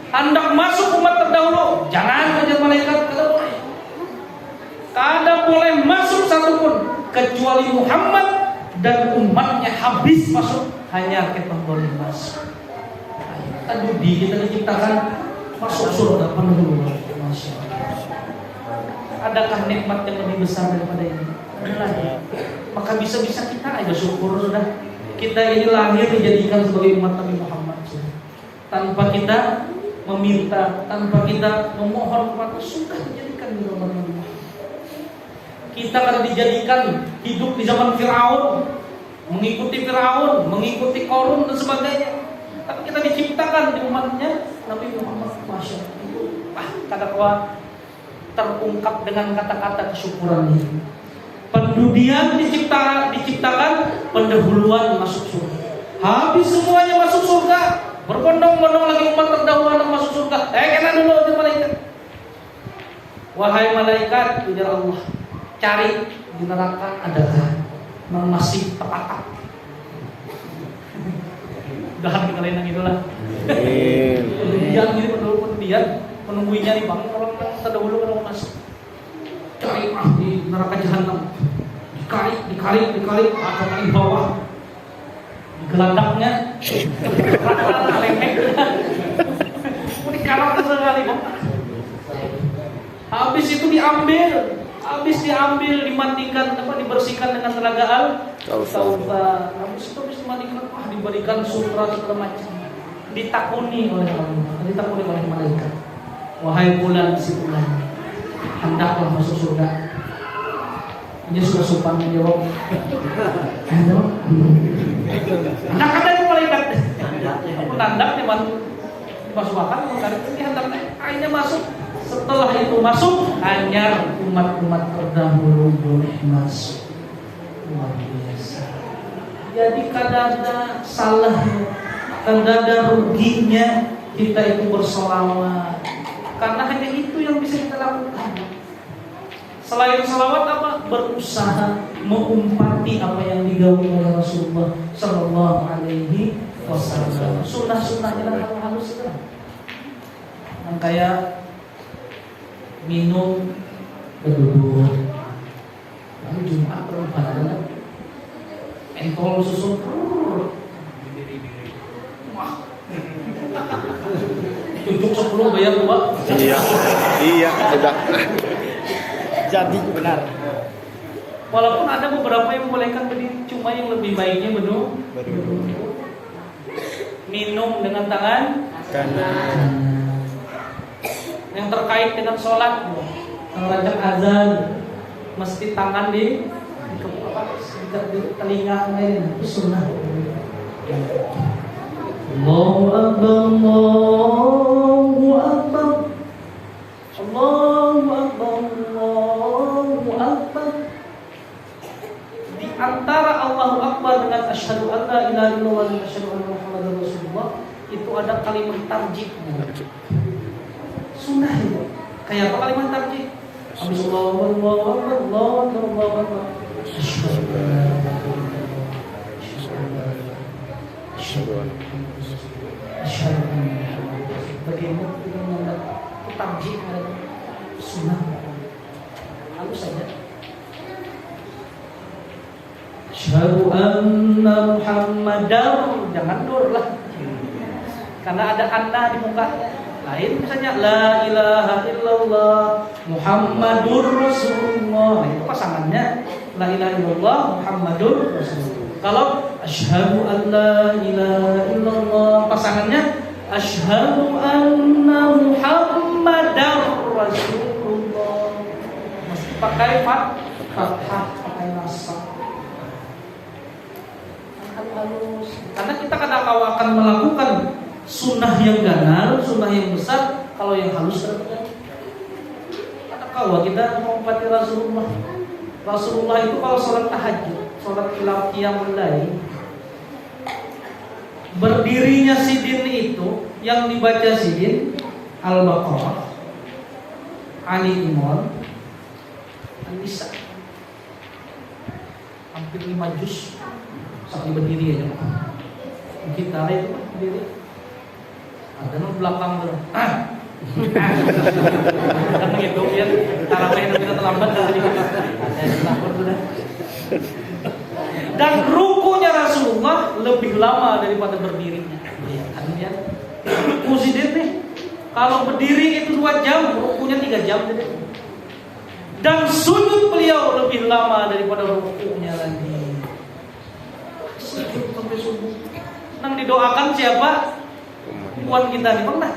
Hendak masuk umat terdahulu, jangan kejar malaikat, kada boleh masuk satupun kecuali Muhammad dan umatnya habis masuk, hanya kita boleh masuk. Aduh, kita diciptakan masuk surga penuh. Masya Allah. Adakah nikmat yang lebih besar daripada ini? Ada. Maka bisa-bisa kita aja syukur sudah. Kita ini lahir dijadikan sebagai umat Nabi Muhammad. Tanpa kita meminta, tanpa kita memohon kepada, sudah dijadikan di umat Nabi Muhammad. Kita akan dijadikan hidup di zaman Firaun, mengikuti Firaun, mengikuti Qarun dan sebagainya. Tapi kita diciptakan di umatnya Nabi Muhammad. Masya Allah. Kata-kata terungkap dengan kata-kata kesyukuran ini. Pendudian diciptakan, pendahuluan masuk surga. Habis semuanya masuk surga, berbondong-bondong lagi umat terdahulu yang masuk surga. Kena dulu itu malaikat. Wahai malaikat, ujar Allah, cari di neraka adakah yang masih terpatah. Udahan kita lain yang itulah. Pendudian ini pendudian menungguinya nih bang, orang terdahulu kalau masuk. Cari di neraka jahanam, dikalik, atau di bawah, di gelandaknya, lemek, dikalap sekali bang. Habis itu diambil, dimandikan, dibersihkan dengan telaga al-Kautsar. Habis itu dimandikan, diberikan sutra segala macam, ditakuni oleh malaikat. Wahai bulan si bulan, hendaklah masuk surga. Ini sudah sopan menjawab. Hendak ada yang malaikat. Hendak dimasukkan, ini hendaknya akhirnya masuk. Setelah itu masuk, hanya umat-umat terdahulu boleh masuk. Luar biasa. Jadi kadang ada salahnya, kadang ada ruginya kita itu bersolawat. Karena hanya itu yang bisa kita lakukan. Selain salawat apa? Berusaha mengumpati apa yang digawi oleh Rasulullah Sallallahu Alaihi Wasallam. Sunnah-sunnahnya lah halus itu. Yang kayak minum berduduk. Lalu Jumat perempuan entol susu. Wah. Cucuk 10 bayar 2. Iya, sudah. Jadi benar. Walaupun ada beberapa yang membolehkan berdiri, cuma yang lebih baiknya berduduk. Minum dengan tangan Kanan. yang terkait dengan sholat. Kalau rajak azan, mesti tangan di telinga lain. Itu sunnah. Allahu Akbar, Allahu Akbar, Allahu Akbar, Allahu Akbar. Di antara Allahu Akbar dengan asyhadu an la ilaha illallah dan asyhadu anna Muhammadar Rasulullah itu ada kalimat tarjih. Sunnah itu. Kayak apa kalimat tarjih? Allahu Akbar, Allahu Akbar, Allahu Akbar. Bagaimana kita menganggap tarjih adalah sunnah? Halus saja. Asyhadu anna Muhammadar, jangan dur lah. Karena ada anna di muka. Lain misalnya la ilaha illallah Muhammadur Rasulullah. Nah, itu pasangannya la ilaha illallah Muhammadur Rasulullah. Kalau asyhadu an la ilaha illallah pasangannya asyhadu anna Muhammadar Rasulullah. Mesti pakai fathah, pakai nasab. Halus. Karena kita kadang akan melakukan sunnah yang ganar, sunnah yang besar. Kalau yang halus ternyata kalau kita mengumpati Rasulullah. Rasulullah itu kalau sholat tahajud, sholat qiyamul lail, berdirinya sidin itu yang dibaca sidin Al-Baqarah, Ali Imran, An-Nisa, hampir 5 juz sampai berdiri aja. Kita itu berdiri. Ada di belakang tuh. Kan begitu ya. Tarawih kita terlambat tadi. Dan rukunya Rasulullah lebih lama daripada berdirinya. Artinya ruku sidin nih. Kalau berdiri itu 2 jam, rukunya 3 jam jadi. Dan sujud beliau lebih lama daripada rukunya lagi. Sujud sampai subuh. Nang didoakan siapa? Tuhan kita nih pernah.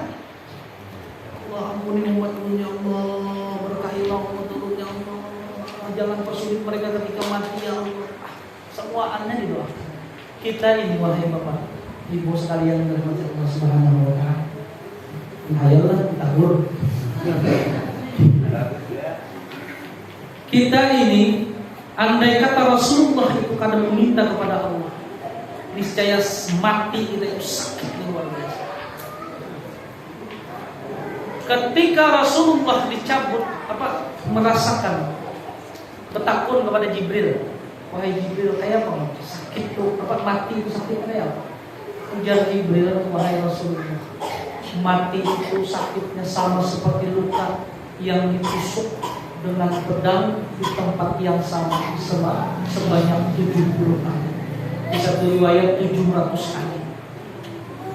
Allah ampuni umatmu ya Allah, berkahilah umatmu ya Allah, jangan persulit mereka ketika mati ya Allah. Semua aneh didoakan. Kita ini wahai Bapak, Ibu sekalian dirahmati Allah Subhanahu wa taala. Ayolah tabur. Kita ini andai kata Rasulullah itu kadang meminta kepada Allah, niscaya mati kita itu sakit luar biasa. Ketika Rasulullah dicabut merasakan bertakun kepada Jibril, wahai Jibril, kayak apa sakit tuh, mati itu sakit kayak apa? Ujar Jibril, wahai Rasulullah, mati itu sakitnya sama seperti luka yang ditusuk dengan pedang di tempat yang sama sebanyak 70 kali. Di satu riwayat 700 kali.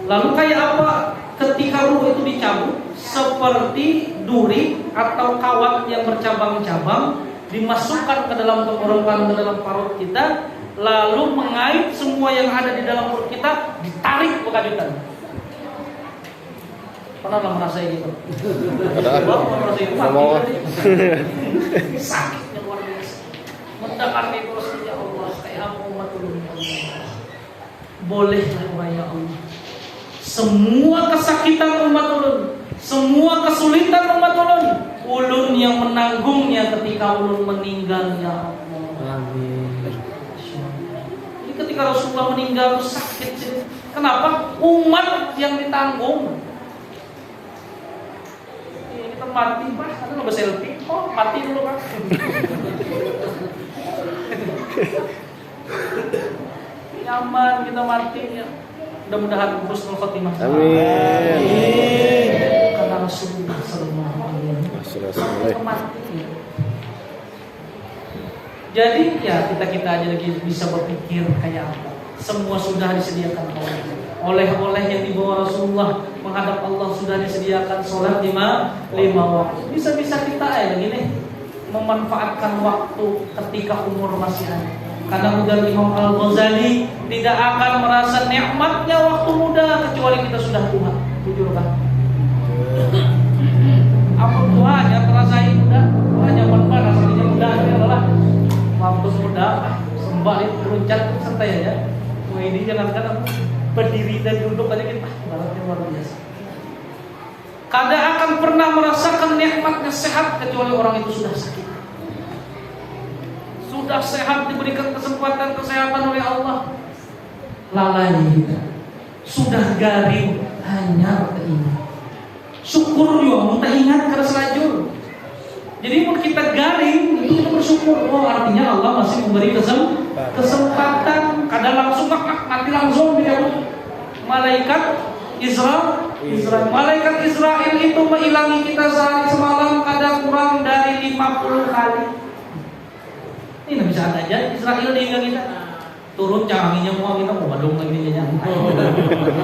Lalu kayak apa ketika ruh itu dicabut? Seperti duri atau kawat yang bercabang-cabang dimasukkan ke dalam tenggorokan, ke dalam parut kita, lalu mengait semua yang ada di dalam perut kita, ditarik berkejutan. Pernah lah merasa gitu? Sakitnya luar biasa. Mendengar itu Rasulnya Allah, kayak apa umat ulun ya Allah. Bolehlah ya Allah. Semua kesakitan umat ulun, semua kesulitan umat ulun, ulun yang menanggungnya ketika ulun meninggal ya Allah. Amin. Jadi ketika Rasulullah meninggal itu sakit. Kenapa? Umat yang ditanggung. Ini mati, Pak. Ada lo selfie. Oh, mati dulu kan. Nyaman kita mati ya. Mudah-mudahan husnul khotimah. Amin. Karena Rasulullah sallallahu alaihi wasallam mati. Jadi ya kita aja lagi bisa berpikir kayak apa. Semua sudah disediakan oleh-oleh yang dibawa Rasulullah menghadap Allah, sudah disediakan sholat lima waktu. Bisa-bisa kita lagi nih memanfaatkan waktu ketika umur masih ada. Karena udah Imam Al-Ghazali tidak akan merasa nikmatnya waktu muda kecuali kita sudah tua. Jujur kan? Apa tuanya terasain muda? Tuanya mana rasanya muda adalah waktu muda, sembalik beruncak santai aja. Ini jangankan aku berdiri dan duduk aja kita baratnya luar biasa. Kada akan pernah merasakan nikmatnya sehat kecuali orang itu sudah sakit. Sudah sehat diberikan kesempatan kesehatan oleh Allah, lalai kita. Sudah garing hanya teringat. Syukur juga mau ingat karena selajur. Jadi mau kita garing itu kita bersyukur. Oh artinya Allah masih memberi kesempatan. Kadang langsung mati langsung dia. Malaikat Israel. Malaikat Israel itu menghilangi kita sehari semalam kadang kurang dari 50 kali. Ini nggak bisa aja Israel dihilang kita. Turun canganginya mau kita badung lagi nih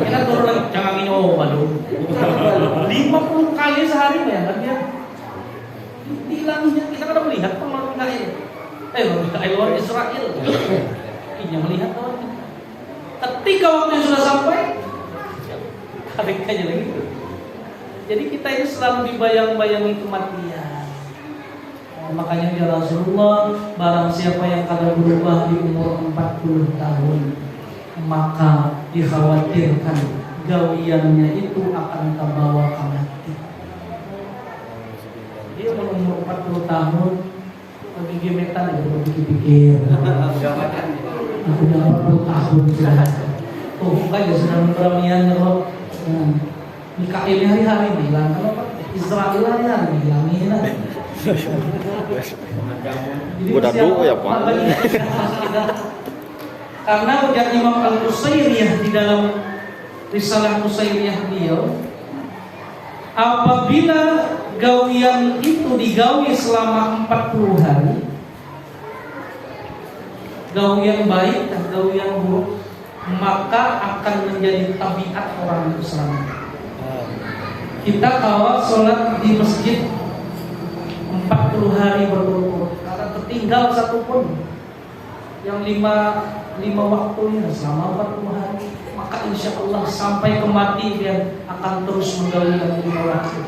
kita turun lagi canganginya badung. 50 kali sehari bayangkan dia. Dihilanginya kita kan melihat kalau Mikail luar Israel ini yang melihat kawan kita. Ketika waktunya sudah sampai kayaknya lagi. Jadi kita ini selalu dibayang-bayangi kematian. Makanya ya Rasulullah, barang siapa yang kada berubah di umur 40 tahun maka dikhawatirkan gawiannya itu akan terbawa ke mati. Dia umur 40 tahun lagi gemetan ya, berpikir-pikir. Aku udah 40 tahun sudah. Tuh kan ya sudah beranian kalau Mikail hari-hari bilang kalau Israel hari-hari bilang ini lah. Udah dulu ya Pak. Karena ujar Imam Al-Qusairiyah di dalam risalah Qusairiyah beliau, apabila gawian itu digawi selama 40 hari, gawian baik dan gawian buruk, maka akan menjadi tabiat orang itu selamanya. Kita kawal sholat di masjid 40 hari berturut-turut, karena tertinggal satu pun yang lima waktunya selama 40 hari, maka insya Allah sampai kematian dia akan terus menggawikan 5 waktu.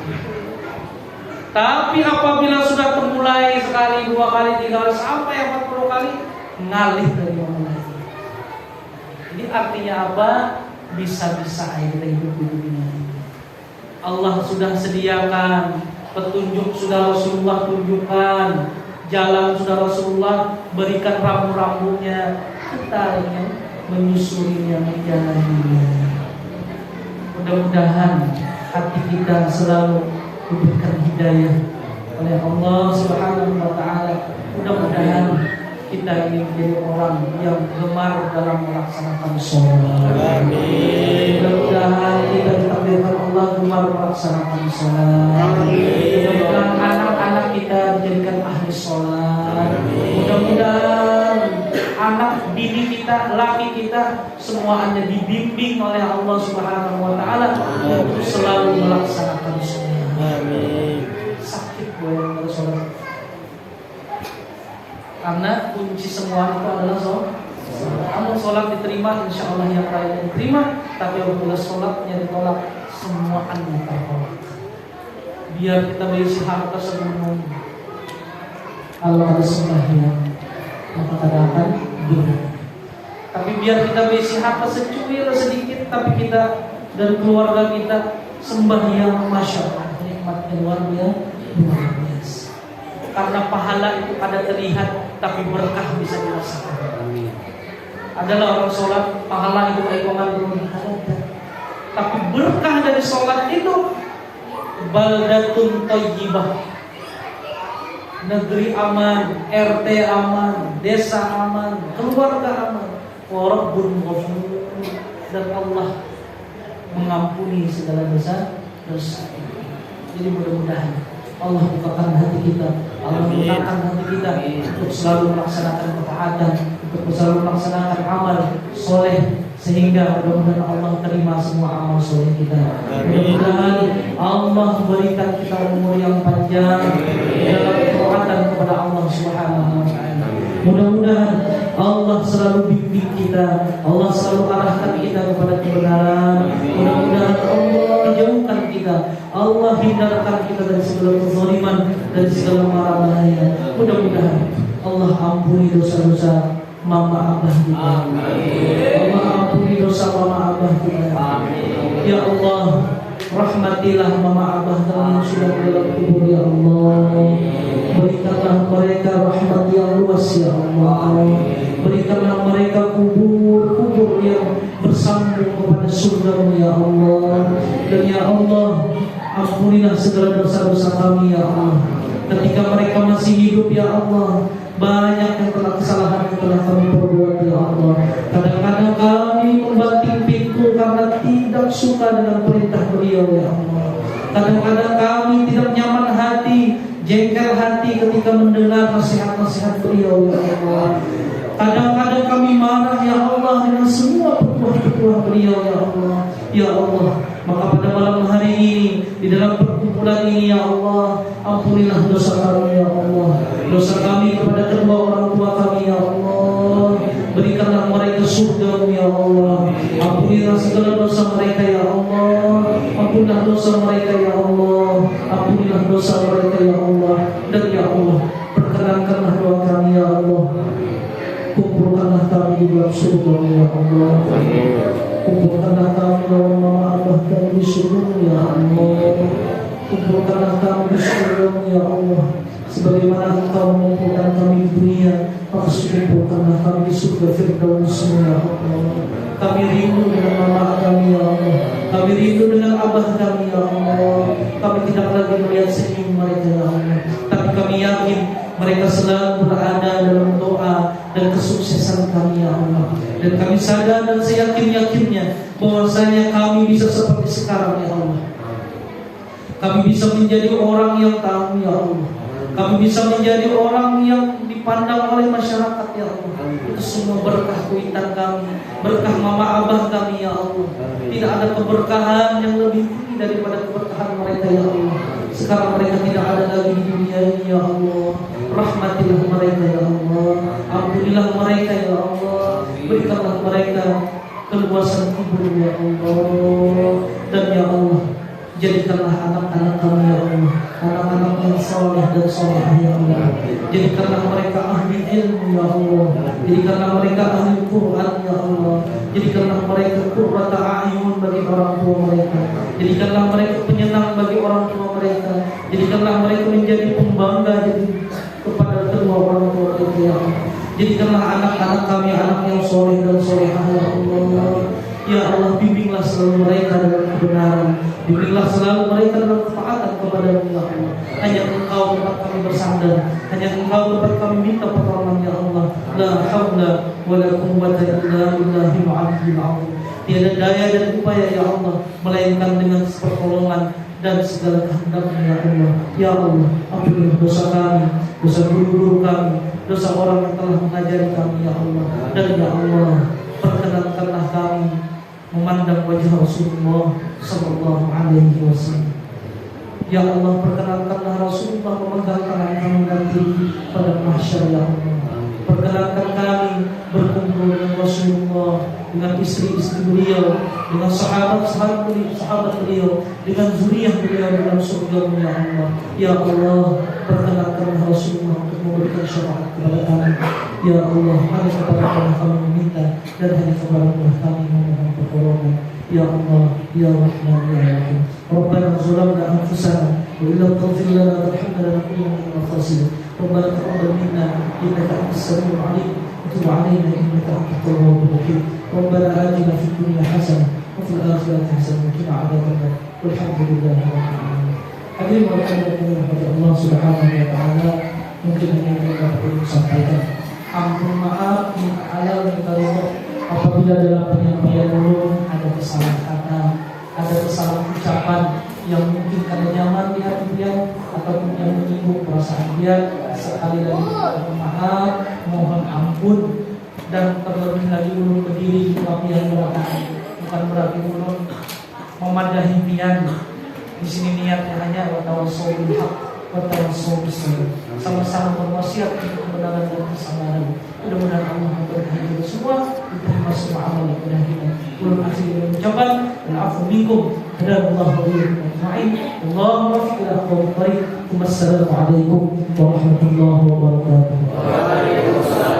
Tapi apabila sudah termulai sekali, 2 kali, 3 kali, sampai 40 kali, ngalih dari orang lain. Jadi artinya apa? Bisa-bisa air hidup di dunia ini. Allah sudah sediakan, petunjuk sudah Rasulullah tunjukkan, jalan sudah Rasulullah berikan rambu-rambunya. Kita ingin menyusurinya, menjalaninya. Mudah-mudahan hati kita selalu diberikan hidayah oleh Allah Subhanahu wa taala. Mudah-mudahan kita ini menjadi orang yang gemar dalam melaksanakan sholat. Amin. Mudah-mudahan kita ditakdirkan Allah gemar melaksanakan sholat. Mudah-mudahan anak-anak kita dijadikan ahli sholat. Mudah-mudahan anak bini kita, laki kita semuanya dibimbing oleh Allah Subhanahu wa taala untuk selalu melaksanakan sholat. Amin. Sakit gue yang sholat. Karena kunci semua itu adalah sholat. Kamu sholat diterima, insya Allah yang lain diterima. Tapi apabila sholatnya ditolak, semua akan tertolak. Biar kita berisi harta sebelum kalau ada sembahyang, maka tidak akan guna. Tapi biar kita berisi harta secuil sedikit, tapi kita dan keluarga kita sembahyang, masya Allah, nikmatnya luar biasa. Karena pahala itu ada terlihat, tapi berkah bisa dirasakan. Amin. Adalah orang sholat, pahala itu keikongan belum ada. Tapi berkah dari sholat itu baldatun thayyibah. negeri aman, RT aman, desa aman, keluarga aman. Wa Rabbun Ghafur, dan Allah mengampuni segala dosa. Jadi mudah-mudahan Allah bukakan hati kita, Allah bukakan hati kita untuk selalu melaksanakan ketaatan, untuk selalu melaksanakan amal soleh, sehingga mudah-mudahan Allah terima semua amal soleh kita. Mudah-mudahan Allah berikan kita umur yang panjang dalam ketaatan kepada Allah Subhanahu wa Ta'ala. Mudah-mudahan Allah selalu bimbing kita, Allah selalu arahkan kita kepada kebenaran. Mudah-mudahan Allah jauhkan kita, Allah hindarkan kita dari segala kezaliman, dari segala mara bahaya. Mudah-mudahan Allah ampuni dosa-dosa mama abah kita. Allah ampuni dosa mama abah kita. Ya Allah, rahmatilah mama abah kami yang sudah dalam kubur, ya Allah. Berikanlah mereka rahmat yang luas, ya Allah. Berikanlah mereka kubur yang bersambung kepada surga, ya Allah. Dan ya Allah, ampunilah segala dosa-dosa kami, ya Allah. Ketika mereka masih hidup, ya Allah, banyak yang telah kesalahan yang telah kami perbuat, ya Allah. Kadang-kadang kami membanting pintu karena tidak suka dengan perintah beliau, ya Allah. Kadang-kadang kami tidak nyaman hati, jengkel hati ketika mendengar nasihat-nasihat beliau, ya Allah. Kadang-kadang kami marah, ya Allah, dengan semua petuah-petuah beliau, ya Allah. Ya Allah, maka pada malam hari ini, di dalam perkumpulan ini, ya Allah, ampunilah dosa kami, ya Allah. Dosa kami kepada kedua orang tua kami, ya Allah. Berikanlah mereka surga, ya Allah. Ampunilah segala dosa mereka, ya Allah. Ampunilah dosa mereka, ya Allah. Ampunilah dosa mereka, ya Allah. Dan ya Allah, perkenankanlah doa kami, ya Allah. Kumpulkanlah kami di dalam surga, ya Allah. Kumpulkanlah kami dalam mama abah kami di surga, ya Allah. Kumpulkanlah kami di surga, ya Allah. Sebagaimana Engkau mengumpulkan kami di dunia, maka kumpulkanlah kami di surga Firdaus, ya Allah. Kami rindu dengan mama kami, ya Allah. Kami rindu dengan abah kami, ya Allah. Kami tidak lagi melihat senyum mereka, ya Allah. Tapi kami yakin mereka selalu berada dalam doa dan kesuksesan kami, ya Allah. Dan kami sadar dan seyakin-yakinnya bahwasanya kami bisa seperti sekarang, ya Allah. Kami bisa menjadi orang yang tahu, ya Allah. Kami bisa menjadi orang yang dipandang oleh masyarakat, ya Allah. Itu semua berkah kuitan kami, berkah mama abah kami, ya Allah. Tidak ada keberkahan yang lebih tinggi daripada keberkahan mereka, ya Allah. Sekarang mereka tidak ada lagi di dunia ini, ya Allah. Rahmatilah mereka, ya Allah. Ampunilah mereka, ya Allah. Berikanlah mereka keluasan kubur, ya Allah. Dan ya Allah, jadikanlah anak-anak kami, ya Allah, anak-anak yang saleh dan salehah, ya Allah. Jadikanlah mereka ahli ilmu, ya Allah. Jadikanlah mereka ahli Quran, ya Allah. Jadikanlah mereka qurrata a'yun bagi orang tua mereka. Jadikanlah mereka penyenang bagi orang tua mereka. Jadikanlah mereka menjadi pembangga jadi kepada kedua orang tua mereka, ya Allah. Jadikanlah anak-anak kami anak yang soleh dan solehah, ya Allah. Ya Allah, bimbinglah selalu mereka dalam kebenaran. Bimbinglah selalu mereka dalam ketaatan kepada-Mu, ya Allah. Hanya Engkau tempat kami bersandar, hanya Engkau tempat kami minta pertolongan, ya Allah. La haula wala quwwata illa billahil aliyyil azim. Tiada daya dan upaya, ya Allah, melainkan dengan pertolongan dan segala kehendak-Mu, ya Allah. Ya Allah, ampunilah dosa kami, dosa guru-guru kami, dosa orang yang telah mengajari kami, ya Allah. Dan ya Allah, perkenankanlah kami memandang wajah Rasulullah sallallahu alaihi wasallam. Ya Allah, perkenankanlah Rasulullah memegang tangan kami nanti pada mahsyar, ya Allah. Perkenankan kami berkumpul dengan Rasulullah, dengan istri-istri beliau, dengan sahabat beliau, dengan zuriyah beliau dalam surga, ya Allah. Ya Allah, perkenankanlah Rasulullah untuk memberikan syafaat kepada kami. Ya Allah, hanya kepada kami meminta, dan hanya kepada kami memohon pertolongan. Ya Allah, Ya Rahman, Ya Rahim. Rabbana zalamna anfusana wa illam taghfir lana wa tarhamna lanakunanna minal khasirin. Rabbana taqabbal minna innaka antas samiul alim wa tub 'alaina innaka antat tawwabur rahim. Rabbana atina fid dunya hasanah wa fil akhirati hasanah wa qina 'adzabannar. Walhamdulillahi rabbil alamin. Hadirin wa rahmatullahi wa barakatuh. Allah Subhanahu wa ta'ala Mungkin hanya yang dapat aku sampaikan. Ampun maaf, minta halal, minta ridho apabila dalam penyampaian dulu ada kesalahan kata, ada kesalahan ucapan yang mungkin karena nyaman di hati dia ataupun yang menyinggung perasaan dia. Sekali lagi minta maaf, mohon ampun, dan terlebih lagi ulun berdiri di yang belakang bukan berarti ulun memadahi pian. Di sini niatnya hanya watawassaw bil haq watawassaw bis sabr, sama-sama berwasiat untuk kebenaran dan kesabaran. Mudah-mudahan Allah memberkahi kita semua, diterima semua amal ibadah kita. Ulun akhiri dengan ucapan al-'afwu minkum, hadanallahu wa iyyakum ajma'in. Allahumma waffiq ila aqwamit thariq. Wassalamu alaikum warahmatullahi wabarakatuh.